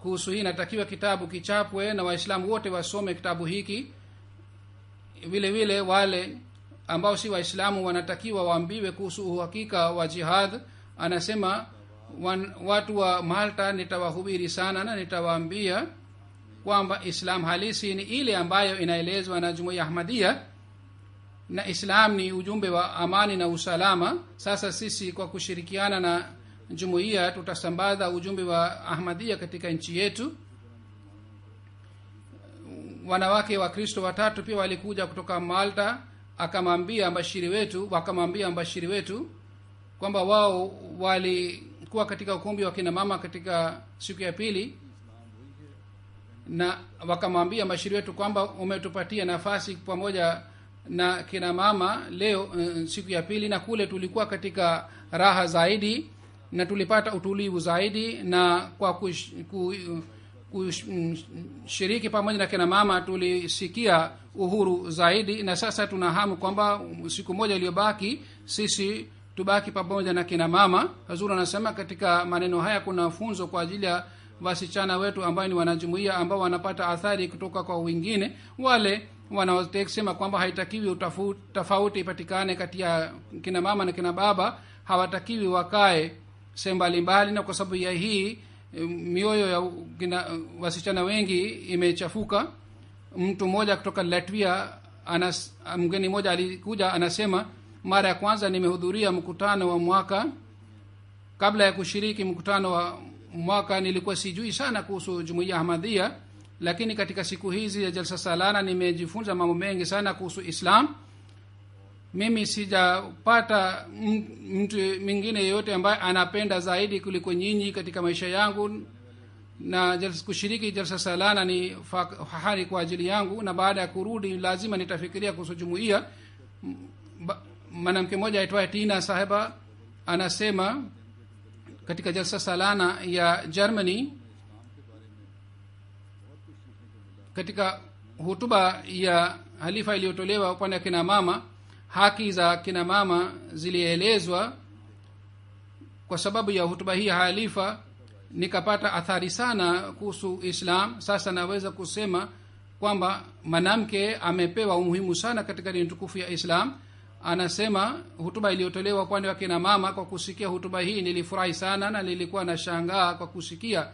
kuhusu hii natakiwa kitabu kichapwe na Waislamu wote wasome kitabu hiki. Vile vile wale ambao si Waislamu wanatakiwa waambiwe kuhusu uhakika wa jihad. Anasema watu wa Malta nitawahubiri sana na nitawaambia kwamba Islam halisi ni ile ambayo inaelezwa na jumuiya Ahmadiyya, na Islam ni ujumbe wa amani na usalama. Sasa sisi kwa kushirikiana na jumuiya tutasambaza ujumbe wa Ahmadiyya katika nchi yetu. Wanawake wa Kristo watatu pia walikuja kutoka Malta, wakamwambia mbashiri wetu kwamba wao walikuwa katika ukumbi wa kina mama katika siku ya pili, na wakamwambia mbashiri wetu kwamba umetupatia nafasi pamoja na kina mama leo siku ya pili, na kule tulikuwa katika raha zaidi na tulipata utulivu zaidi, na kwa kushiriki pamoja na kina mama tulisikia uhuru zaidi. Na sasa tuna hamu kwamba siku moja iliyobaki sisi tubaki pamoja na kina mama. Hazur anasema katika maneno haya kuna funzo kwa ajili ya wasichana wetu ambao ni wanajumuiya, ambao wanapata athari kutoka kwa wengine. Wale wanaosema kwamba haitakiwi tofauti ipatikane kati ya kina mama na kina baba, hawatakiwi wakae sehemu mbalimbali, na kwa sababu ya hii mioyo ya wasichana wengi imechafuka. Mtu mmoja kutoka Latvia, mgeni mmoja alikuja anasema, mara ya kwanza nimehudhuria mkutano wa mwaka. Kabla ya kushiriki mkutano wa mwaka nilikuwa sijui sana kuhusu jumuiya Ahmadiyya, lakini katika siku hizi ya jalsa salana nimejifunza mambo mengi sana kuhusu Islam. Mimi sijapata mtu mwingine yeyote ambaye anapenda zaidi kuliko nyinyi katika maisha yangu, na kushiriki jalsa salana ni fahari kwa ajili yangu, na baada ya kurudi lazima nitafikiria kuhusu jumuiya. Mwanamke mmoja aitwaye Tina Saheba anasema katika jalsa salana ya Germany, katika hutuba ya halifa iliyotolewa upande wa kina mama, haki za kina mama zilielezwa. Kwa sababu ya hutuba hii ya halifa nikapata athari sana kuhusu Islam. Sasa naweza kusema kwamba mwanamke amepewa umuhimu sana katika dini tukufu ya Islam. Anasema hutuba iliyotolewa upande wa kina mama, kwa kusikia hutuba hii nilifurahi sana, na nilikuwa nashangaa kwa kusikia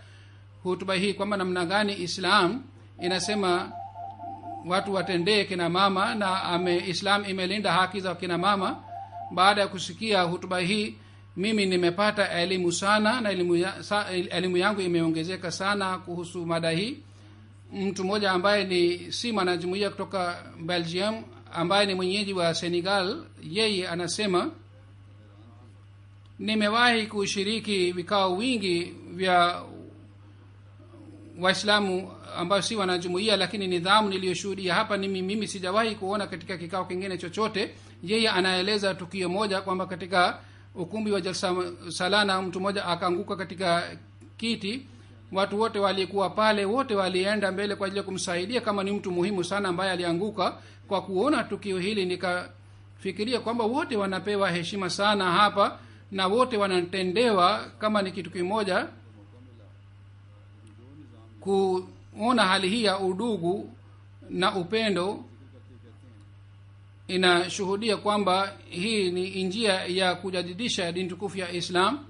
hutuba hii kwamba namna gani Islam inasema watu watendee kina mama, na Islam imelinda haki za kina mama. Baada ya kusikia hutuba hii mimi nimepata elimu sana, na elimu yangu imeongezeka sana kuhusu mada hii. Mtu mmoja ambaye ni si mwanajumuiya kutoka Belgium, ambaye ni mwenyeji wa Senegal, yeye anasema, nimewahi kushiriki vikao wingi vya Waislamu ambao si wanajumuiya, lakini nidhamu niliyoshuhudia hapa mimi sijawahi kuona katika kikao kingine chochote. Yeye anaeleza tukio moja kwamba katika ukumbi wa jalsa salana mtu mmoja akaanguka katika kiti. Watu wote walikuwa pale, wote walienda mbele kwa ajili ya kumsaidia, kama ni mtu muhimu sana ambaye alianguka. Kwa kuona tukio hili nikafikiria kwamba wote wanapewa heshima sana hapa, na wote wanatendewa kama ni kitu kimoja. Kuona hali hii ya udugu na upendo inashuhudia kwamba hii ni njia ya kujadidisha dini tukufu ya Islam,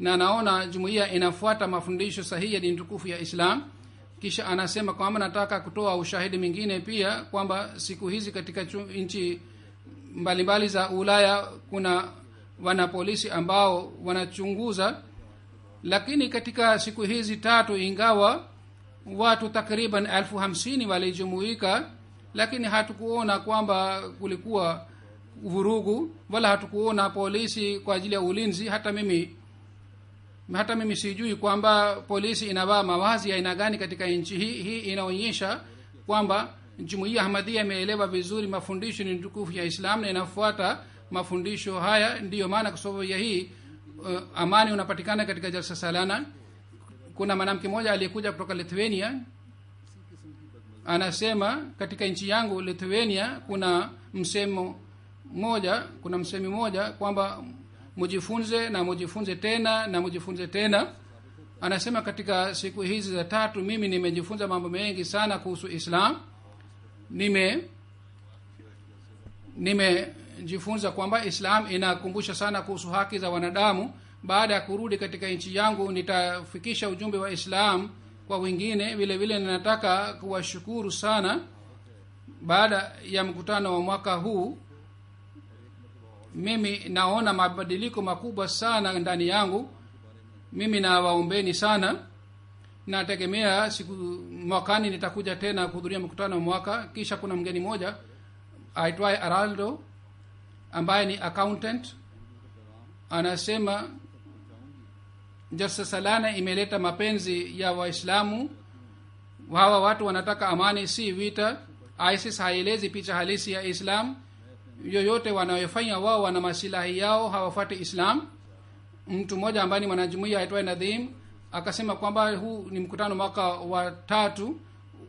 na naona jumuiya inafuata mafundisho sahihi ya dini tukufu ya Islam. Kisha anasema kwamba nataka kutoa ushahidi mwingine pia kwamba siku hizi katika nchi mbalimbali za Ulaya kuna wanapolisi ambao wanachunguza, lakini katika siku hizi tatu, ingawa watu takriban 50,000 walijumuika, lakini hatukuona kwamba kulikuwa vurugu, wala hatukuona polisi kwa ajili ya ulinzi. Hata mimi sijui kwamba polisi inavaa mavazi ya aina gani katika nchi hii. Hii inaonyesha kwamba jumuiya Ahmadiyya imeelewa vizuri mafundisho ni tukufu ya Islam na inafuata mafundisho haya. Ndiyo maana kwa sababu ya hii amani unapatikana katika jalsa salana. Kuna mwanamke mmoja aliyekuja kutoka Lithuania, anasema katika nchi yangu Lithuania kuna msemo moja kwamba mujifunze na mujifunze tena na mujifunze tena. Anasema katika siku hizi za tatu mimi nimejifunza mambo mengi sana kuhusu Islam. Nimejifunza kwamba Islam inakumbusha sana kuhusu haki za wanadamu. Baada ya kurudi katika nchi yangu nitafikisha ujumbe wa Islam kwa wengine. Vile vile ninataka kuwashukuru sana. Baada ya mkutano wa mwaka huu mimi naona mabadiliko makubwa sana ndani yangu. Mimi nawaombeni sana. Nategemea siku mwakani nitakuja tena kuhudhuria mkutano wa mwaka. Kisha kuna mgeni moja aitwaye Araldo ambaye ni accountant, anasema jalsa salana imeleta mapenzi ya Waislamu. Hawa watu wanataka amani, si vita. ISIS haielezi picha halisi ya Islam. yoyote wanayofanya wao wana masilahi yao, hawafuati Islam. Mtu mmoja ambaye ni mwanajumuiya aitwaye Nadhim akasema kwamba huu ni mkutano mwaka wa 3.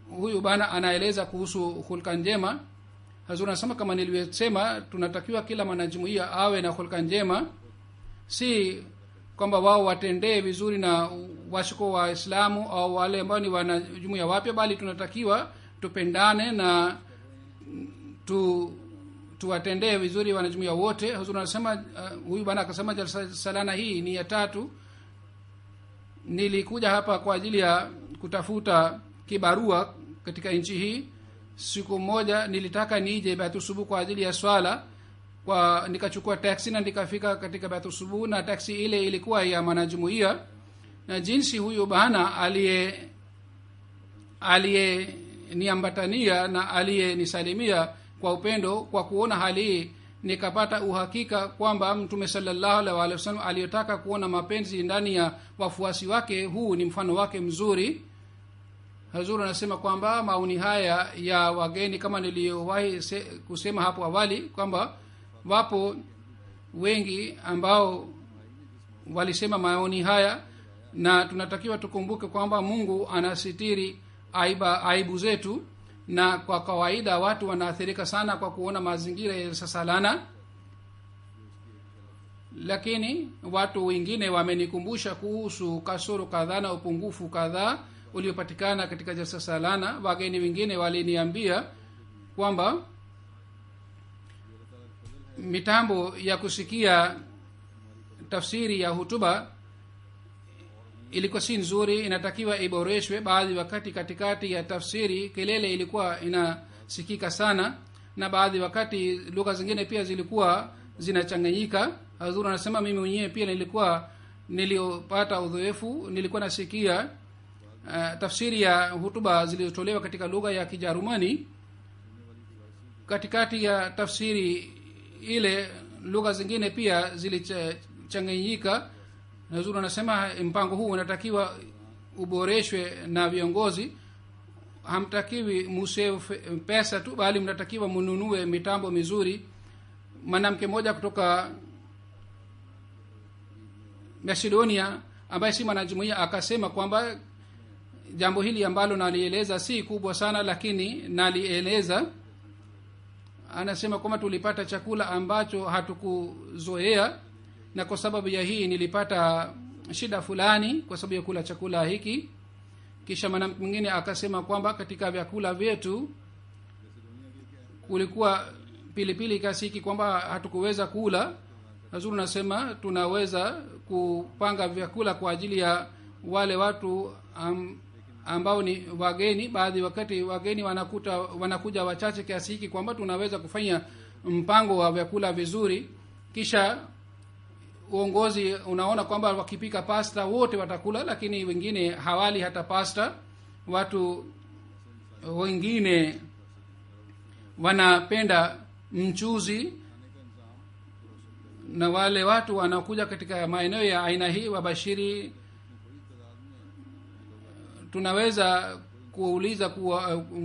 Huyu bana anaeleza kuhusu hulka njema. Hazur anasema kama nilivyosema, tunatakiwa kila mwanajumuiya awe na hulka njema, si kwamba wao watendee vizuri na washiko wa Islamu au wale ambao ni wanajumuiya wapya, bali tunatakiwa tupendane na tuwatendee vizuri wanajumuiya wote. Hazur anasema huyu bana akasema jalsa salana hii ni ya 3. Nilikuja hapa kwa ajili ya kutafuta kibarua katika nchi hii. Siku moja nilitaka nije Baitul Subuh kwa ajili ya swala, nikachukua taxi na nikafika katika Baitul Subuh, na taxi ile ilikuwa ya mwanajumuiya. Na jinsi huyu bana aliye niambatania na aliye nisalimia kwa upendo, kwa kuona hali hii nikapata uhakika kwamba Mtume sallallahu alaihi wasallam aliyotaka kuona mapenzi ndani ya wafuasi wake, huu ni mfano wake mzuri. Hazur anasema kwamba maoni haya ya wageni, kama niliyowahi kusema hapo awali, kwamba wapo wengi ambao walisema maoni haya, na tunatakiwa tukumbuke kwamba Mungu anasitiri aibu zetu, na kwa kawaida watu wanaathirika sana kwa kuona mazingira ya sasalana. Lakini watu wengine wamenikumbusha kuhusu kasoro kadhaa na upungufu kadhaa uliopatikana katika jalsa salana. Wageni wengine waliniambia kwamba mitambo ya kusikia tafsiri ya hutuba ilikuwa si nzuri, inatakiwa iboreshwe. Baadhi wakati katikati ya tafsiri kelele ilikuwa inasikika sana, na baadhi wakati lugha zingine pia zilikuwa zinachanganyika. Hazur anasema mimi mwenyewe pia niliopata udhoefu, nilikuwa nasikia tafsiri ya hutuba zilizotolewa katika lugha ya Kijerumani. Katikati ya tafsiri ile lugha zingine pia zilichanganyika. Hazur anasema mpango huu unatakiwa uboreshwe na viongozi. Hamtakiwi musave pesa tu, bali mnatakiwa mununue mitambo mizuri. Mwanamke mmoja kutoka Macedonia ambaye si mwanajumuiya akasema kwamba jambo hili ambalo nalieleza si kubwa sana, lakini nalieleza. Anasema kwamba tulipata chakula ambacho hatukuzoea, na kwa sababu ya hii nilipata shida fulani kwa sababu ya kula chakula hiki. Kisha mwanamke mwingine akasema kwamba katika vyakula vyetu kulikuwa pilipili kiasi hiki kwamba hatukuweza kula. Hazur nasema tunaweza kupanga vyakula kwa ajili ya wale watu ambao ni wageni. Baadhi wakati wageni wanakuja wachache kiasi hiki kwamba tunaweza kufanya mpango wa vyakula vizuri. Kisha uongozi unaona kwamba wakipika pasta wote watakula, lakini wengine hawali hata pasta. Watu wengine wanapenda mchuzi, na wale watu wanakuja katika maeneo ya aina hii wabashiri. Tunaweza kuuliza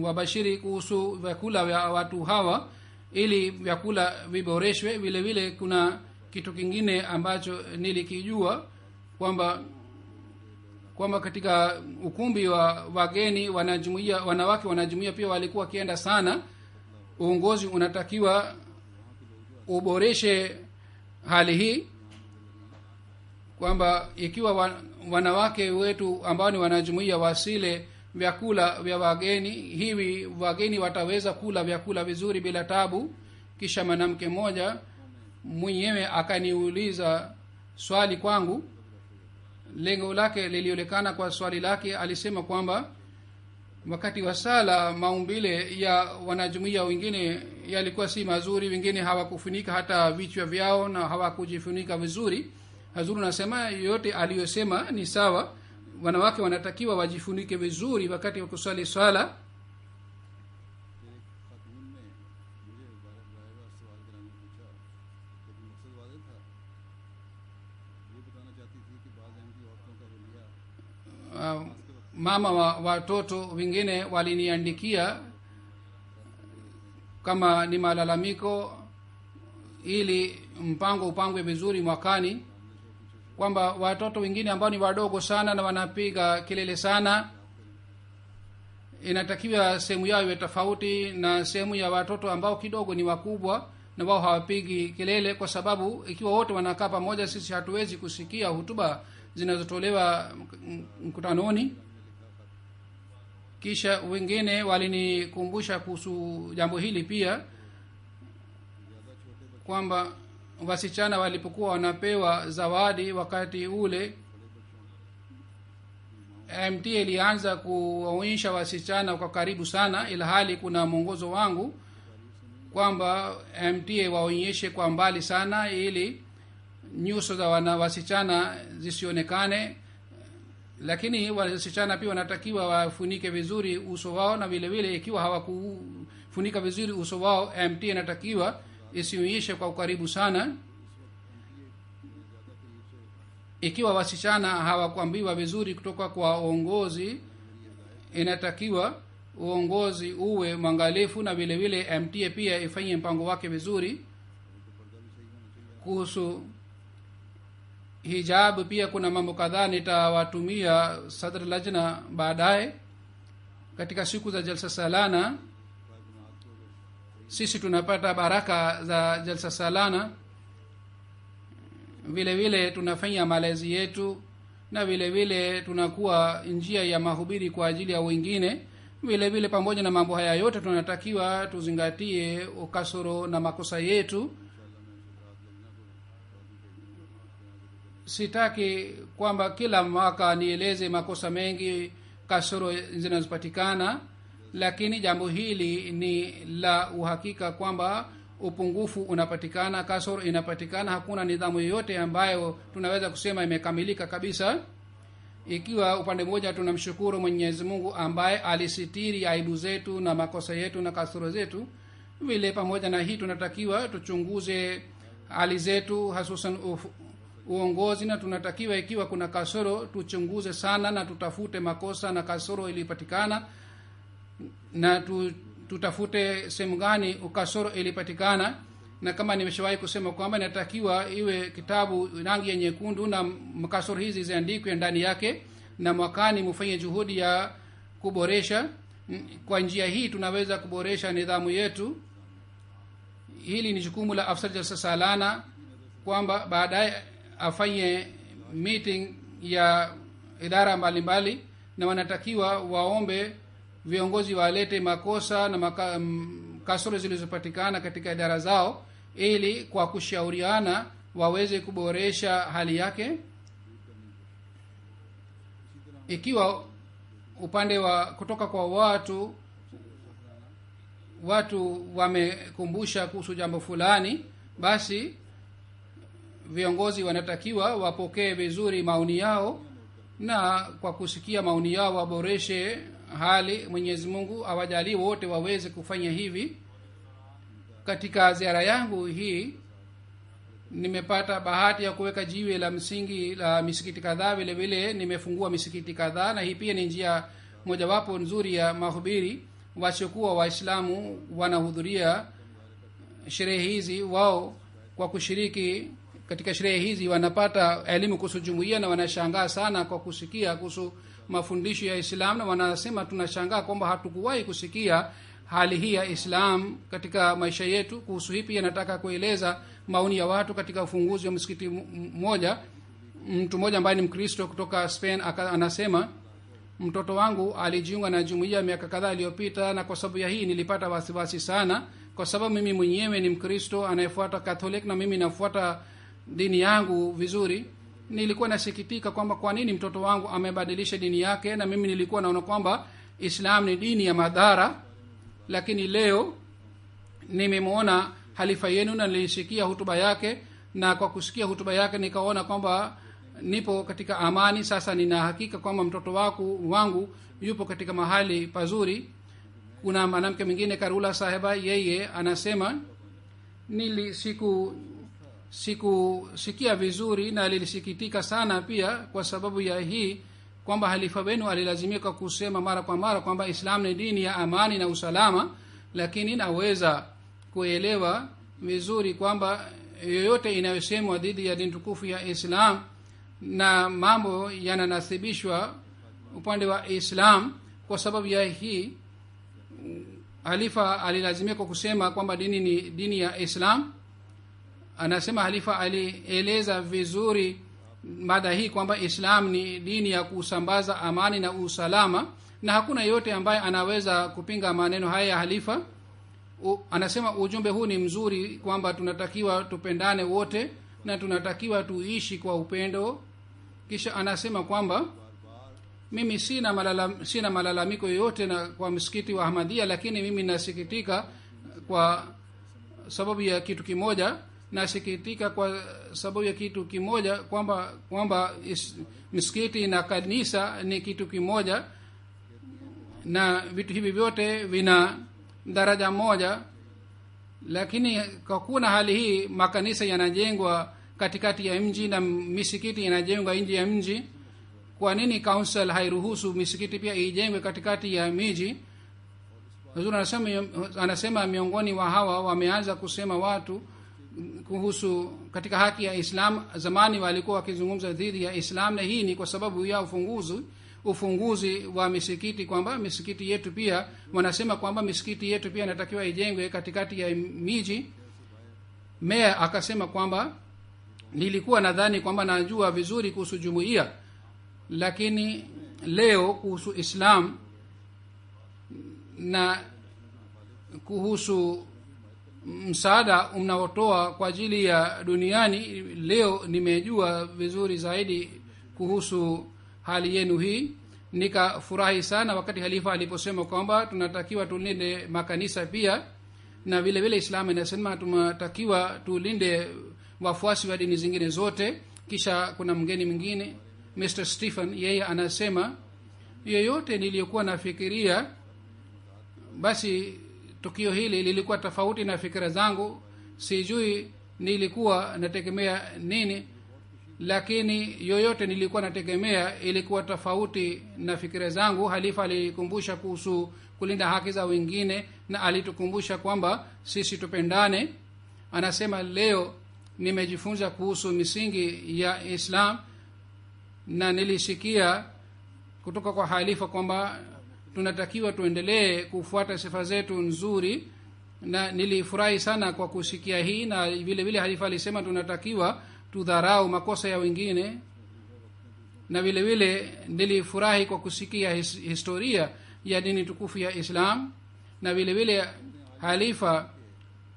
wabashiri kuhusu vyakula vya watu hawa ili vyakula viboreshwe. Vile vile kuna kitu kingine ambacho nilikijua kwamba katika ukumbi wa wageni wanajumuiya, wanawake wanajumuiya pia walikuwa kienda sana. Uongozi unatakiwa uboreshe hali hii, kwamba ikiwa wanawake wetu ambao ni wanajumuiya wasile vyakula vya wageni, hivi wageni wataweza kula vyakula vizuri bila tabu. Kisha mwanamke mmoja mwenyewe akaniuliza swali kwangu. Lengo lake lilionekana kwa swali lake. Alisema kwamba wakati wa sala maumbile ya wanajumuiya wengine yalikuwa si mazuri, wengine hawakufunika hata vichwa vyao na hawakujifunika vizuri. Hazuru nasema yote aliyosema ni sawa. Wanawake wanatakiwa wajifunike vizuri wakati wa kusali swala. Mama wa watoto wengine waliniandikia kama ni malalamiko ili mpango upangwe vizuri mwakani, kwamba watoto wengine ambao ni wadogo sana na wanapiga kelele sana, inatakiwa sehemu yao iwe tofauti na sehemu ya watoto ambao kidogo ni wakubwa na wao hawapigi kelele, kwa sababu ikiwa wote wanakaa pamoja sisi hatuwezi kusikia hutuba zinazotolewa mkutanoni. Kisha wengine walinikumbusha kuhusu jambo hili pia, kwamba wasichana walipokuwa wanapewa zawadi wakati ule, MT ilianza kuwaonyesha wasichana kwa karibu sana, ila hali kuna mwongozo wangu kwamba MT waonyeshe kwa mbali sana ili nyuso za wasichana zisionekane, lakini wasichana pia wanatakiwa wafunike vizuri uso wao, na vile vile ikiwa hawakufunika vizuri uso wao, MT inatakiwa isionyeshe kwa ukaribu sana. Ikiwa wasichana hawakuambiwa vizuri kutoka kwa uongozi, inatakiwa uongozi uwe mwangalifu, na vile vile MTA pia ifanye mpango wake vizuri. Kuhusu hijab pia kuna mambo kadhaa nitawatumia sadr lajna baadaye. Katika siku za jalsa salana sisi tunapata baraka za jalsa salana, vile vile tunafanya malezi yetu, na vile vile tunakuwa njia ya mahubiri kwa ajili ya wengine. Vile vile pamoja na mambo haya yote tunatakiwa tuzingatie ukasoro na makosa yetu. Sitaki kwamba kila mwaka nieleze makosa mengi, kasoro zinazopatikana, lakini jambo hili ni la uhakika kwamba upungufu unapatikana, kasoro inapatikana. Hakuna nidhamu yoyote ambayo tunaweza kusema imekamilika kabisa. Ikiwa upande mmoja tunamshukuru Mwenyezi Mungu ambaye alisitiri aibu zetu na makosa yetu na kasoro zetu, vile pamoja na hii tunatakiwa tuchunguze hali zetu, hususan uongozi, na tunatakiwa ikiwa kuna kasoro tuchunguze sana na tutafute makosa na kasoro ilipatikana, na tutafute sehemu gani ukasoro ilipatikana. Na kama nimeshawahi kusema kwamba inatakiwa iwe kitabu rangi ya nyekundu na makasoro hizi ziandikwe ndani yake, na mwakani mfanye juhudi ya kuboresha. Kwa njia hii tunaweza kuboresha nidhamu yetu. Hili ni jukumu la afsar jalsa salana, kwamba baadaye afanye meeting ya idara mbalimbali, na wanatakiwa waombe viongozi walete makosa na kasoro zilizopatikana katika idara zao, ili kwa kushauriana waweze kuboresha hali yake. Ikiwa upande wa kutoka kwa watu wamekumbusha kuhusu jambo fulani, basi viongozi wanatakiwa wapokee vizuri maoni yao, na kwa kusikia maoni yao waboreshe hali. Mwenyezi Mungu awajalie wote waweze kufanya hivi. Katika ziara yangu hii nimepata bahati ya kuweka jiwe la msingi la misikiti kadhaa, vile vile nimefungua misikiti kadhaa, na hii pia ni njia mojawapo nzuri ya mahubiri. Wasiokuwa Waislamu wanahudhuria sherehe hizi, wao kwa kushiriki katika sherehe hizi wanapata elimu kuhusu jumuiya, na wanashangaa sana kwa kusikia kuhusu mafundisho ya Islam, na wanasema tunashangaa kwamba hatukuwahi kusikia hali hii ya Islam katika maisha yetu. Kuhusu hii pia nataka kueleza maoni ya watu katika ufunguzi wa msikiti mmoja. Mtu mmoja ambaye ni Mkristo kutoka Spain anasema, mtoto wangu alijiunga na jumuiya miaka kadhaa iliyopita, na kwa sababu ya hii nilipata wasiwasi sana, kwa sababu mimi mwenyewe ni Mkristo anayefuata Catholic na mimi nafuata dini yangu vizuri. Nilikuwa nasikitika kwamba kwa nini mtoto wangu amebadilisha dini yake, na mimi nilikuwa naona kwamba Islam ni dini ya madhara. Lakini leo nimemwona halifa yenu na nilisikia hutuba yake, na kwa kusikia hutuba yake nikaona kwamba nipo katika amani. Sasa nina hakika kwamba mtoto wangu yupo katika mahali pazuri. Kuna mwanamke mwingine Karula Sahiba, yeye anasema sikusikia vizuri na nilisikitika sana pia kwa sababu ya hii, kwamba halifa wenu alilazimika kusema mara kwa mara kwamba Islam ni dini ya amani na usalama. Lakini naweza kuelewa vizuri kwamba yoyote inayosemwa dhidi ya dini tukufu ya Islam na mambo yananasibishwa upande wa Islam. Kwa sababu ya hii halifa alilazimika kusema kwamba dini ni dini ya Islam. Anasema halifa alieleza vizuri mada hii kwamba Islam ni dini ya kusambaza amani na usalama, na hakuna yote ambaye anaweza kupinga maneno haya ya halifa. Anasema ujumbe huu ni mzuri kwamba tunatakiwa tupendane wote na tunatakiwa tuishi kwa upendo. Kisha anasema kwamba mimi sina malalamiko yoyote na kwa msikiti wa Ahmadiyya, lakini mimi nasikitika kwa sababu ya kitu kimoja. Nasikitika kwa sababu ya kitu kimoja kwamba msikiti na kanisa ni kitu kimoja, na vitu hivi vyote vina daraja moja. Lakini kwa kuna hali hii makanisa yanajengwa katikati ya mji na misikiti inajengwa nje ya mji. Kwa nini council hairuhusu misikiti pia ijengwe katikati ya miji? Huzuri anasema miongoni wa hawa wameanza kusema watu kuhusu katika haki ya Islam. Zamani walikuwa wakizungumza dhidi ya Islam, na hii ni kwa sababu ya ufunguzi wa misikiti, kwamba misikiti yetu pia wanasema kwamba misikiti yetu pia inatakiwa ijengwe katikati ya miji. Meya akasema kwamba nilikuwa nadhani kwamba najua vizuri kuhusu jumuiya, lakini leo kuhusu Islam na kuhusu msaada mnaotoa kwa ajili ya duniani, leo nimejua vizuri zaidi kuhusu hali yenu hii. Nikafurahi sana wakati halifa aliposema kwamba tunatakiwa tulinde makanisa pia, na vile vile Islam inasema tunatakiwa tulinde wafuasi wa dini zingine zote. Kisha kuna mgeni mwingine Mr. Stephen, yeye anasema yoyote niliyokuwa nafikiria, basi tukio hili lilikuwa tofauti na fikira zangu. Sijui nilikuwa nategemea nini, lakini yoyote nilikuwa nategemea ilikuwa tofauti na fikira zangu. Halifa alikumbusha kuhusu kulinda haki za wengine na alitukumbusha kwamba sisi tupendane. Anasema leo nimejifunza kuhusu misingi ya Islam, na nilisikia kutoka kwa halifa kwamba tunatakiwa tuendelee kufuata sifa zetu nzuri, na nilifurahi sana kwa kusikia hii. Na vile vile halifa alisema tunatakiwa tudharau makosa ya wengine, na vile vile nilifurahi kwa kusikia historia ya dini tukufu ya Islam. Na vile vile halifa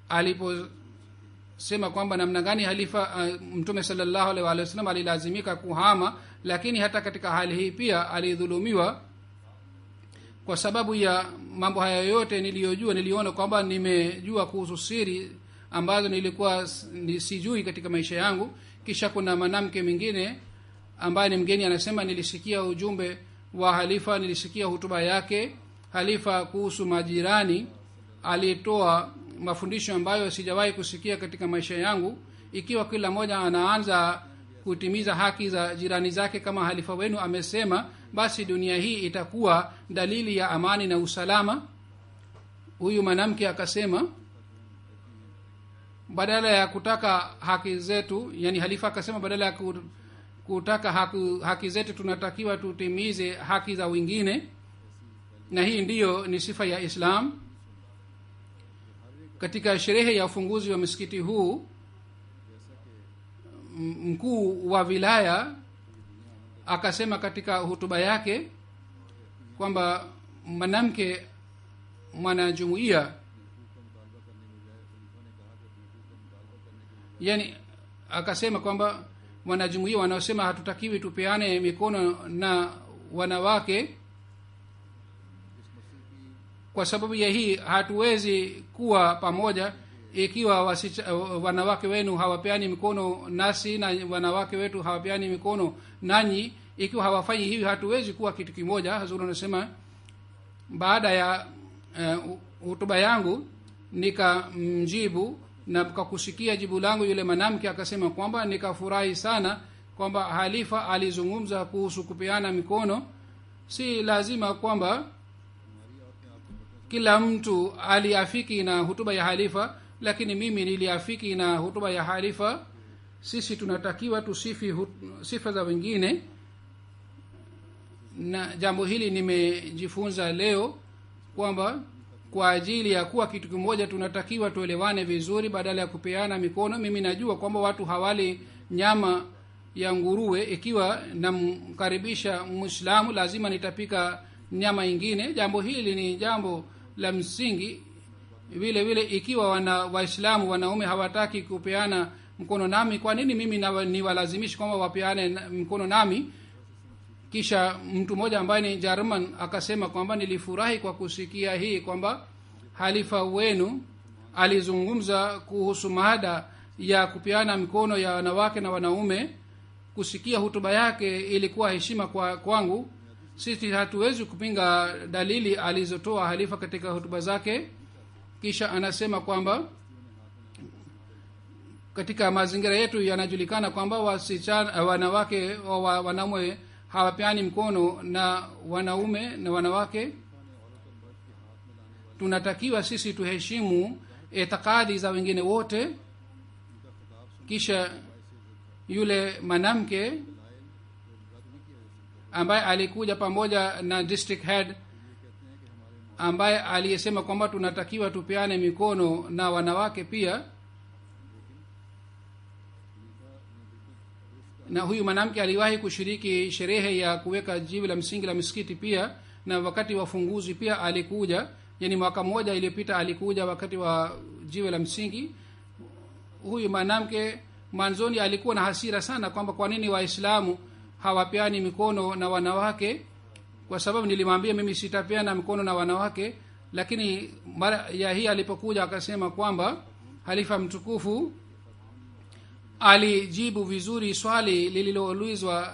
aliposema kwamba namna gani halifa Mtume sallallahu alaihi wasallam alilazimika kuhama, lakini hata katika hali hii pia alidhulumiwa. Kwa sababu ya mambo haya yote niliyojua, niliona kwamba nimejua kuhusu siri ambazo nilikuwa sijui katika maisha yangu. Kisha kuna mwanamke mwingine ambaye ni mgeni, anasema nilisikia ujumbe wa halifa, nilisikia hutuba yake halifa kuhusu majirani. Alitoa mafundisho ambayo sijawahi kusikia katika maisha yangu. Ikiwa kila mmoja anaanza kutimiza haki za jirani zake kama halifa wenu amesema, basi dunia hii itakuwa dalili ya amani na usalama. Huyu mwanamke akasema badala ya kutaka haki zetu, yani halifa akasema badala ya kutaka haki zetu tunatakiwa tutimize haki za wengine, na hii ndiyo ni sifa ya Islam. Katika sherehe ya ufunguzi wa msikiti huu, mkuu wa wilaya akasema katika hutuba yake kwamba mwanamke mwanajumuiya, yani akasema kwamba wanajumuiya wanaosema hatutakiwi tupeane mikono na wanawake, kwa sababu ya hii hatuwezi kuwa pamoja ikiwa wanawake wenu hawapeani mikono nasi na wanawake wetu hawapeani mikono nanyi. Ikiwa hawafanyi hivi hatuwezi kuwa kitu kimoja. Hazuru anasema baada ya hutuba yangu nikamjibu, na kwa kusikia jibu langu yule mwanamke akasema kwamba nikafurahi sana kwamba halifa alizungumza kuhusu kupeana mikono. Si lazima kwamba kila mtu aliafiki na hutuba ya halifa, lakini mimi niliafiki na hutuba ya halifa. Sisi tunatakiwa tusifi sifa za wengine, na jambo hili nimejifunza leo kwamba kwa ajili ya kuwa kitu kimoja tunatakiwa tuelewane vizuri badala ya kupeana mikono. Mimi najua kwamba watu hawali nyama ya nguruwe. Ikiwa namkaribisha Muislamu lazima nitapika nyama ingine. Jambo hili ni jambo la msingi. Vile vile ikiwa Waislamu wanaume hawataki kupeana mkono nami, kwa nini mimi niwalazimishi kwamba wapeane mkono nami? Kisha mtu mmoja ambaye ni German akasema kwamba nilifurahi kwa kusikia hii kwamba halifa wenu alizungumza kuhusu mada ya kupeana mikono ya wanawake na wanaume. Kusikia hutuba yake ilikuwa heshima kwangu. Sisi hatuwezi kupinga dalili alizotoa halifa katika hutuba zake. Kisha anasema kwamba katika mazingira yetu yanajulikana kwamba wanawake wanaume hawapeani mkono na wanaume na wanawake. Tunatakiwa sisi tuheshimu itikadi za wengine wote. Kisha yule mwanamke ambaye alikuja pamoja na district head ambaye aliyesema kwamba tunatakiwa tupeane mikono na wanawake pia, na huyu mwanamke aliwahi kushiriki sherehe ya kuweka jiwe la msingi la msikiti pia, na wakati wa funguzi pia alikuja, yani mwaka mmoja iliyopita alikuja wakati wa jiwe la msingi. Huyu mwanamke mwanzoni alikuwa na hasira sana kwamba kwa nini Waislamu hawapeani mikono na wanawake, kwa sababu nilimwambia mimi sitapeana mikono na wanawake. Lakini mara ya hii alipokuja akasema kwamba halifa mtukufu alijibu vizuri swali lililoulizwa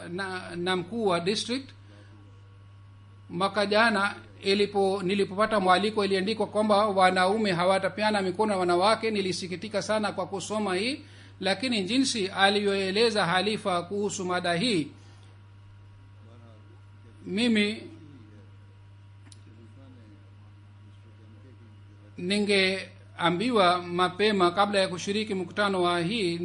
na mkuu wa district. Mwaka jana nilipopata mwaliko iliandikwa kwamba wanaume hawatapeana mikono na wanawake. Nilisikitika sana kwa kusoma hii, lakini jinsi aliyoeleza halifa kuhusu mada hii, mimi ningeambiwa mapema kabla ya kushiriki mkutano wa hii,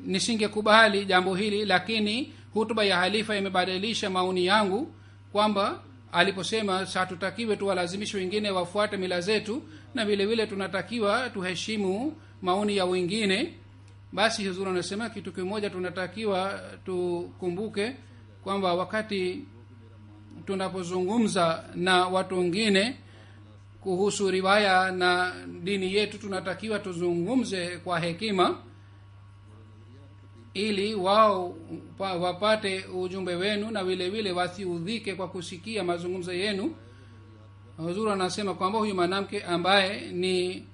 nisingekubali jambo hili. Lakini hutuba ya halifa imebadilisha maoni yangu kwamba aliposema hatutakiwe tuwalazimishe wengine wafuate mila zetu, na vile vile tunatakiwa tuheshimu maoni ya wengine. Basi huzuri anasema kitu kimoja tunatakiwa tukumbuke kwamba wakati tunapozungumza na watu wengine kuhusu riwaya na dini yetu, tunatakiwa tuzungumze kwa hekima ili wao wapate ujumbe wenu, na vile vile wasiudhike kwa kusikia mazungumzo yenu. Huzuri anasema kwamba huyu mwanamke ambaye ni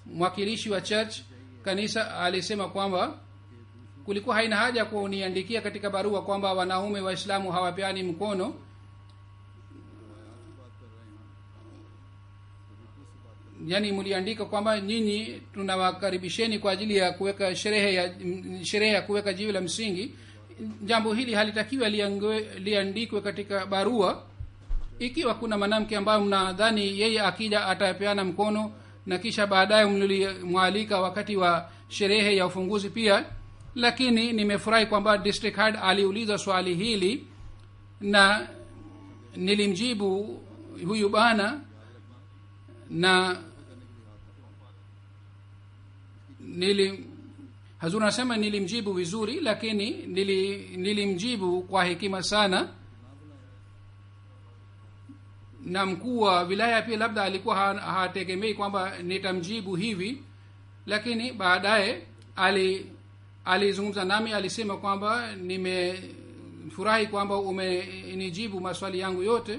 mwakilishi wa church kanisa alisema kwamba kulikuwa haina haja kuniandikia katika barua kwamba wanaume Waislamu hawapeani mkono. Yani mliandika kwamba nyinyi tunawakaribisheni kwa ajili ya kuweka sherehe ya kuweka jiwe la msingi. Jambo hili halitakiwa liandikwe katika barua. Ikiwa kuna mwanamke ambaye mnadhani yeye akija atapeana mkono na kisha baadaye mlimwalika wakati wa sherehe ya ufunguzi pia. Lakini nimefurahi kwamba district head aliuliza swali hili na nilimjibu huyu bana, na Hazur anasema nilimjibu vizuri, lakini nilimjibu kwa hekima sana. Na mkuu wa wilaya pia labda alikuwa hategemei kwamba nitamjibu hivi, lakini baadaye alizungumza nami, alisema kwamba nimefurahi kwamba umenijibu maswali yangu yote.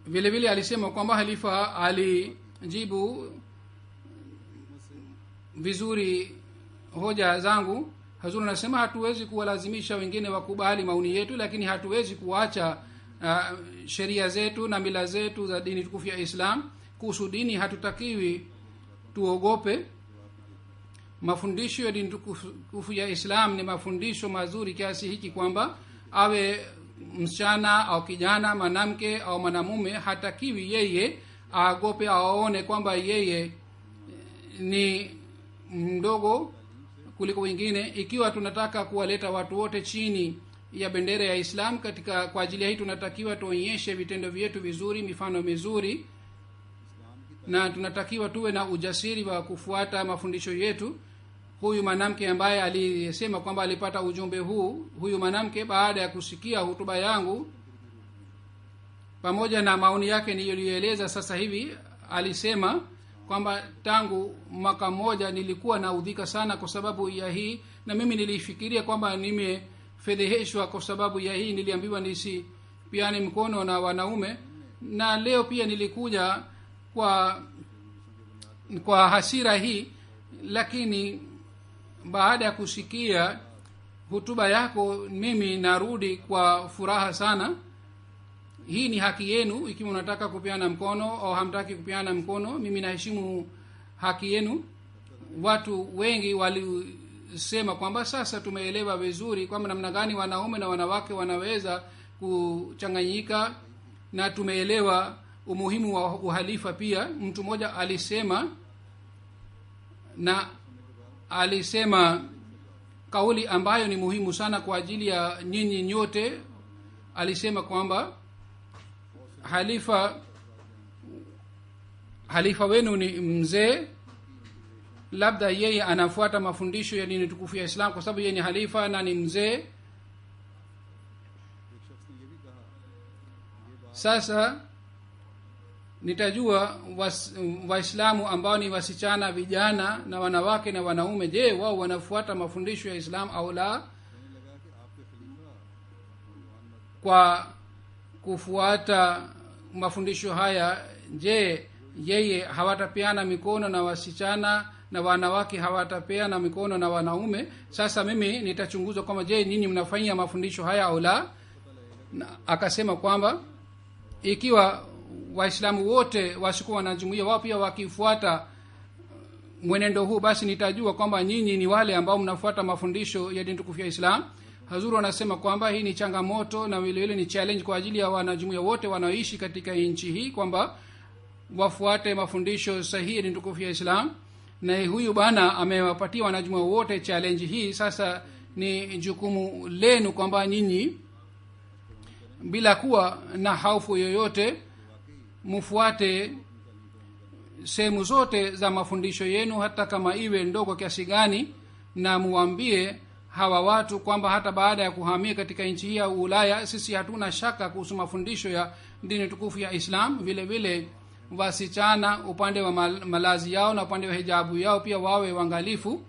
Vile vile alisema kwamba halifa alijibu vizuri hoja zangu. Hazur anasema hatuwezi kuwalazimisha wengine wakubali maoni yetu, lakini hatuwezi kuacha sheria zetu na mila zetu za dini tukufu ya Islam. Kuhusu dini hatutakiwi tuogope. Mafundisho ya dini tukufu ya Islam ni mafundisho mazuri kiasi hiki kwamba awe msichana au kijana, mwanamke au mwanamume, hatakiwi yeye aogope aone kwamba yeye ni mdogo kuliko wengine. Ikiwa tunataka kuwaleta watu wote chini ya bendera ya Islam, kwa ajili ya hii tunatakiwa tuonyeshe vitendo vyetu vizuri, mifano mizuri, na tunatakiwa tuwe na ujasiri wa kufuata mafundisho yetu. Huyu mwanamke ambaye alisema kwamba alipata ujumbe huu, huyu mwanamke baada ya kusikia hutuba yangu pamoja na maoni yake niliyoeleza sasa hivi, alisema kwamba tangu mwaka mmoja nilikuwa naudhika sana kwa sababu ya hii, na mimi nilifikiria kwamba nimefedheheshwa kwa sababu ya hii. Niliambiwa nisipiane mkono na wanaume, na leo pia nilikuja kwa hasira hii, lakini baada ya kusikia hutuba yako mimi narudi kwa furaha sana. Hii ni haki yenu, ikiwa unataka kupeana mkono au hamtaki kupeana mkono, mimi naheshimu haki yenu. Watu wengi walisema kwamba sasa tumeelewa vizuri kwamba namna gani wanaume na wanawake wanaweza kuchanganyika, na tumeelewa umuhimu wa uhalifa pia. Mtu mmoja alisema kauli ambayo ni muhimu sana kwa ajili ya nyinyi nyote. Alisema kwamba halifa wenu ni mzee, labda yeye anafuata mafundisho ya dini tukufu ya Islam kwa sababu yeye ni halifa na ni mzee. Sasa nitajua waislamu ambao ni wasichana, vijana na wanawake na wanaume, je, wao wanafuata mafundisho ya Islam au la? Kwa kufuata mafundisho haya, je, yeye hawatapeana mikono na wasichana na wanawake hawatapeana mikono na wanaume? Sasa mimi nitachunguza kwamba je, nyinyi mnafanyia mafundisho haya au la. Akasema kwamba ikiwa waislamu wote wasikuwa wanajumuia wao pia wakifuata mwenendo huu, basi nitajua kwamba nyinyi ni wale ambao mnafuata mafundisho ya dini tukufu ya Islam. Hazuru anasema kwamba hii ni changamoto na vile vile ni challenge kwa ajili ya wanajumuia wote wanaoishi katika nchi hii, kwamba wafuate mafundisho sahihi ya dini tukufu ya Islam. Na huyu bana amewapatia wanajumuia wote challenge hii. Sasa ni jukumu lenu kwamba nyinyi bila kuwa na hofu yoyote mfuate sehemu zote za mafundisho yenu, hata kama iwe ndogo kiasi gani, na muambie hawa watu kwamba hata baada ya kuhamia katika nchi hii ya Ulaya, sisi hatuna shaka kuhusu mafundisho ya dini tukufu ya Islam. Vile vile wasichana upande wa malazi yao na upande wa hijabu yao pia wawe waangalifu,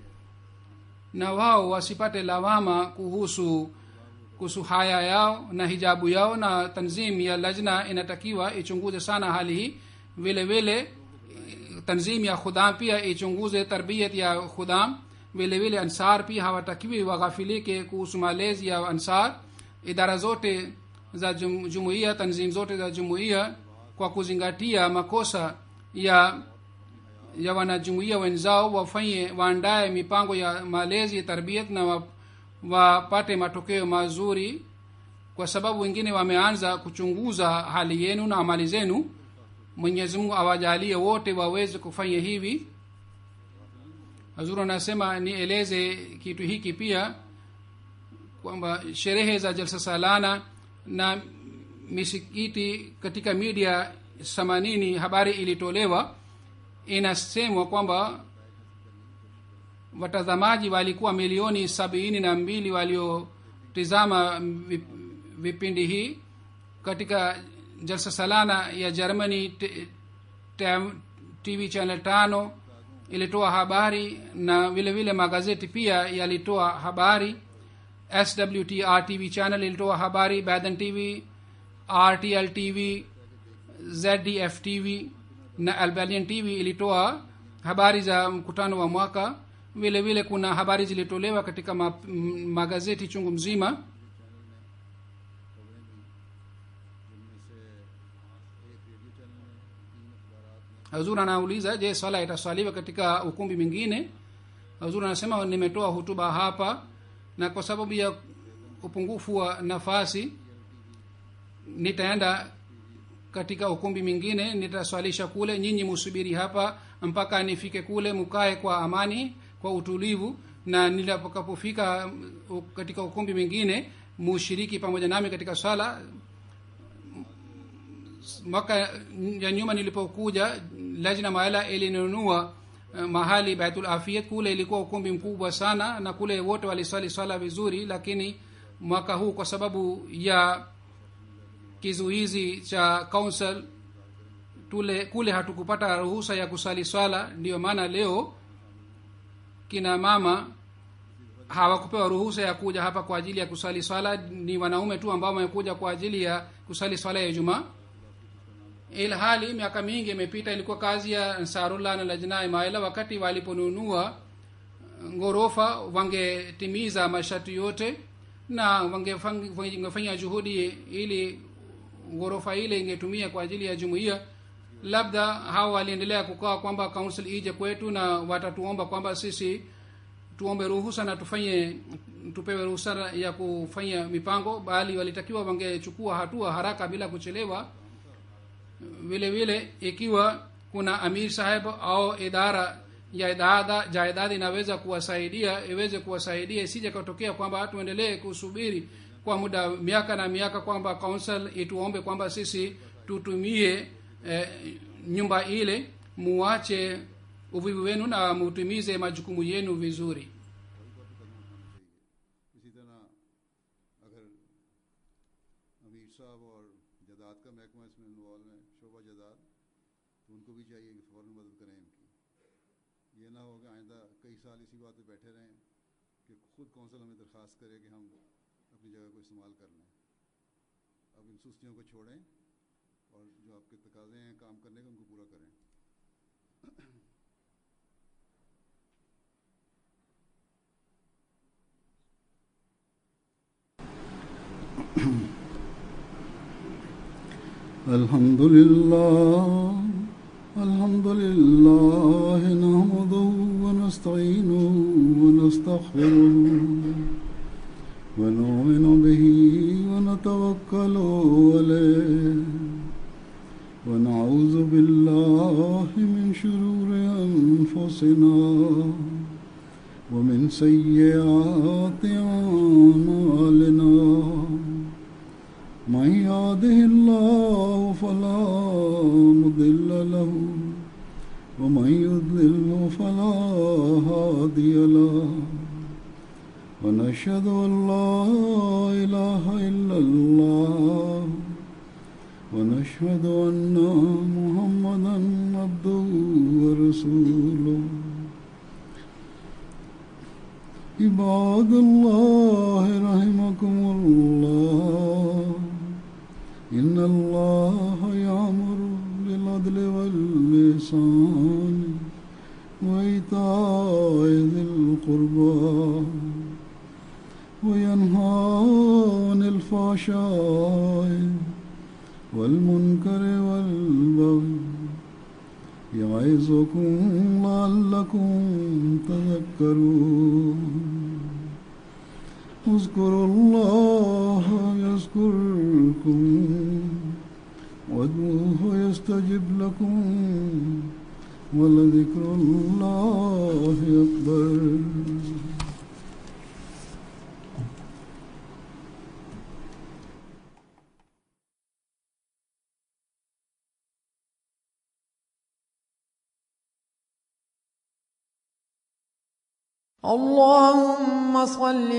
na wao wasipate lawama kuhusu haya yao na hijabu yao, na tanzim ya lajna inatakiwa ichunguze sana hali hii. Vile vile tanzim ya khudam pia ichunguze tarbiyat ya khudam. Vile vile ansar pia hawatakiwi waghafilike kuhusu malezi ya ansar. Idara zote za jumuiya, tanzim zote za jumuiya, kwa kuzingatia makosa ya wanajumuiya wenzao, waandae mipango ya malezi, tarbiyat, na wapate matokeo mazuri, kwa sababu wengine wameanza kuchunguza hali yenu na amali zenu. Mwenyezi Mungu awajalie wote waweze kufanya hivi. Hazuru anasema nieleze kitu hiki pia, kwamba sherehe za jalsa salana na misikiti katika media 80 habari ilitolewa, inasemwa kwamba watazamaji walikuwa milioni 72 waliotizama vipindi hii. Katika jalsa salana ya Germany, TV channel 5 ilitoa habari, na vile vile magazeti pia yalitoa habari. SWTR TV channel ilitoa habari, Badan TV, RTL TV, ZDF TV na Albanian TV ilitoa habari za mkutano wa mwaka. Vile vile kuna habari zilitolewa katika magazeti chungu mzima. Hazur anauliza, je, swala itaswaliwa katika ukumbi mwingine? Hazur anasema nimetoa hutuba hapa, na kwa sababu ya upungufu wa nafasi nitaenda katika ukumbi mwingine, nitaswalisha kule, nyinyi musubiri hapa mpaka nifike kule, mkae kwa amani, kwa utulivu, na nilapokapofika katika ukumbi mwingine mushiriki pamoja nami katika swala. Mwaka ya nyuma nilipokuja, Lajna Mahala ilinunua mahali Baitul Afiyat, kule ilikuwa ukumbi mkubwa sana na kule wote waliswali swala vizuri, lakini mwaka huu kwa sababu ya kizuizi cha council kule hatukupata ruhusa ya kusali swala. Ndio maana leo kina mama hawakupewa ruhusa ya kuja hapa kwa ajili ya kusali swala, ni wanaume tu ambao wamekuja kwa ajili ya kusali swala ya Ijumaa. Ilhali miaka mingi imepita, ilikuwa kazi ya Ansarullah na Lajna Mahala, wakati waliponunua ngorofa wangetimiza masharti yote na wangefanya juhudi ili ngorofa ile ingetumia kwa ajili ya jumuiya. Labda hao waliendelea kukaa kwamba council ije kwetu na watatuomba kwamba sisi tuombe ruhusa na tupewe ruhusa ya kufanya mipango, bali walitakiwa wangechukua hatua haraka bila kuchelewa. Vile vile ikiwa kuna amir sahib au idara ya jaidadi inaweza kuwasaidia, iweze kuwasaidia, isije kutokea kwamba tuendelee kusubiri kwa muda miaka na miaka kwamba council ituombe kwamba sisi tutumie nyumba ile. Muache uvivu wenu na mutimize majukumu yenu vizuri. इसी तरह अगर अमीर साहब और जदाद का महकमा इसमें इन्वॉल्व है, शोबा जदाद, तो उनको भी चाहिए कि फ़ौरन मदद करें इनकी। ये ना हो कि आइंदा कई साल इसी बात पे बैठे रहें कि खुद कौंसिल हमें दरख्वास्त करे कि हम अपनी जगह को इस्तेमाल कर लें। अब इन सुस्तियों को छोड़ें और जो आपके तकाज़े हैं काम करने के, उनको पूरा करें। الحمد لله نحمده ونستعينه ونستغفره ونؤمن به ونتوكل عليه ونعوذ بالله من شرور أنفسنا ومن سيئات أعمالنا. من يهده الله فلا مضل له ومن يضلل فلا هادي له. ونشهد أن لا إله إلا الله ونشهد أن محمدا عبده ورسوله. عباد الله رحمكم الله، إن الله يأمر بالعدل والإحسان وإيتاء ذي القربى وينهى عن الفحشاء والمنكر والبغي يعظكم لعلكم تذكرون. اذكروا الله يذكركم وادعوه يستجب لكم ولذكر الله أكبر. اللهم صل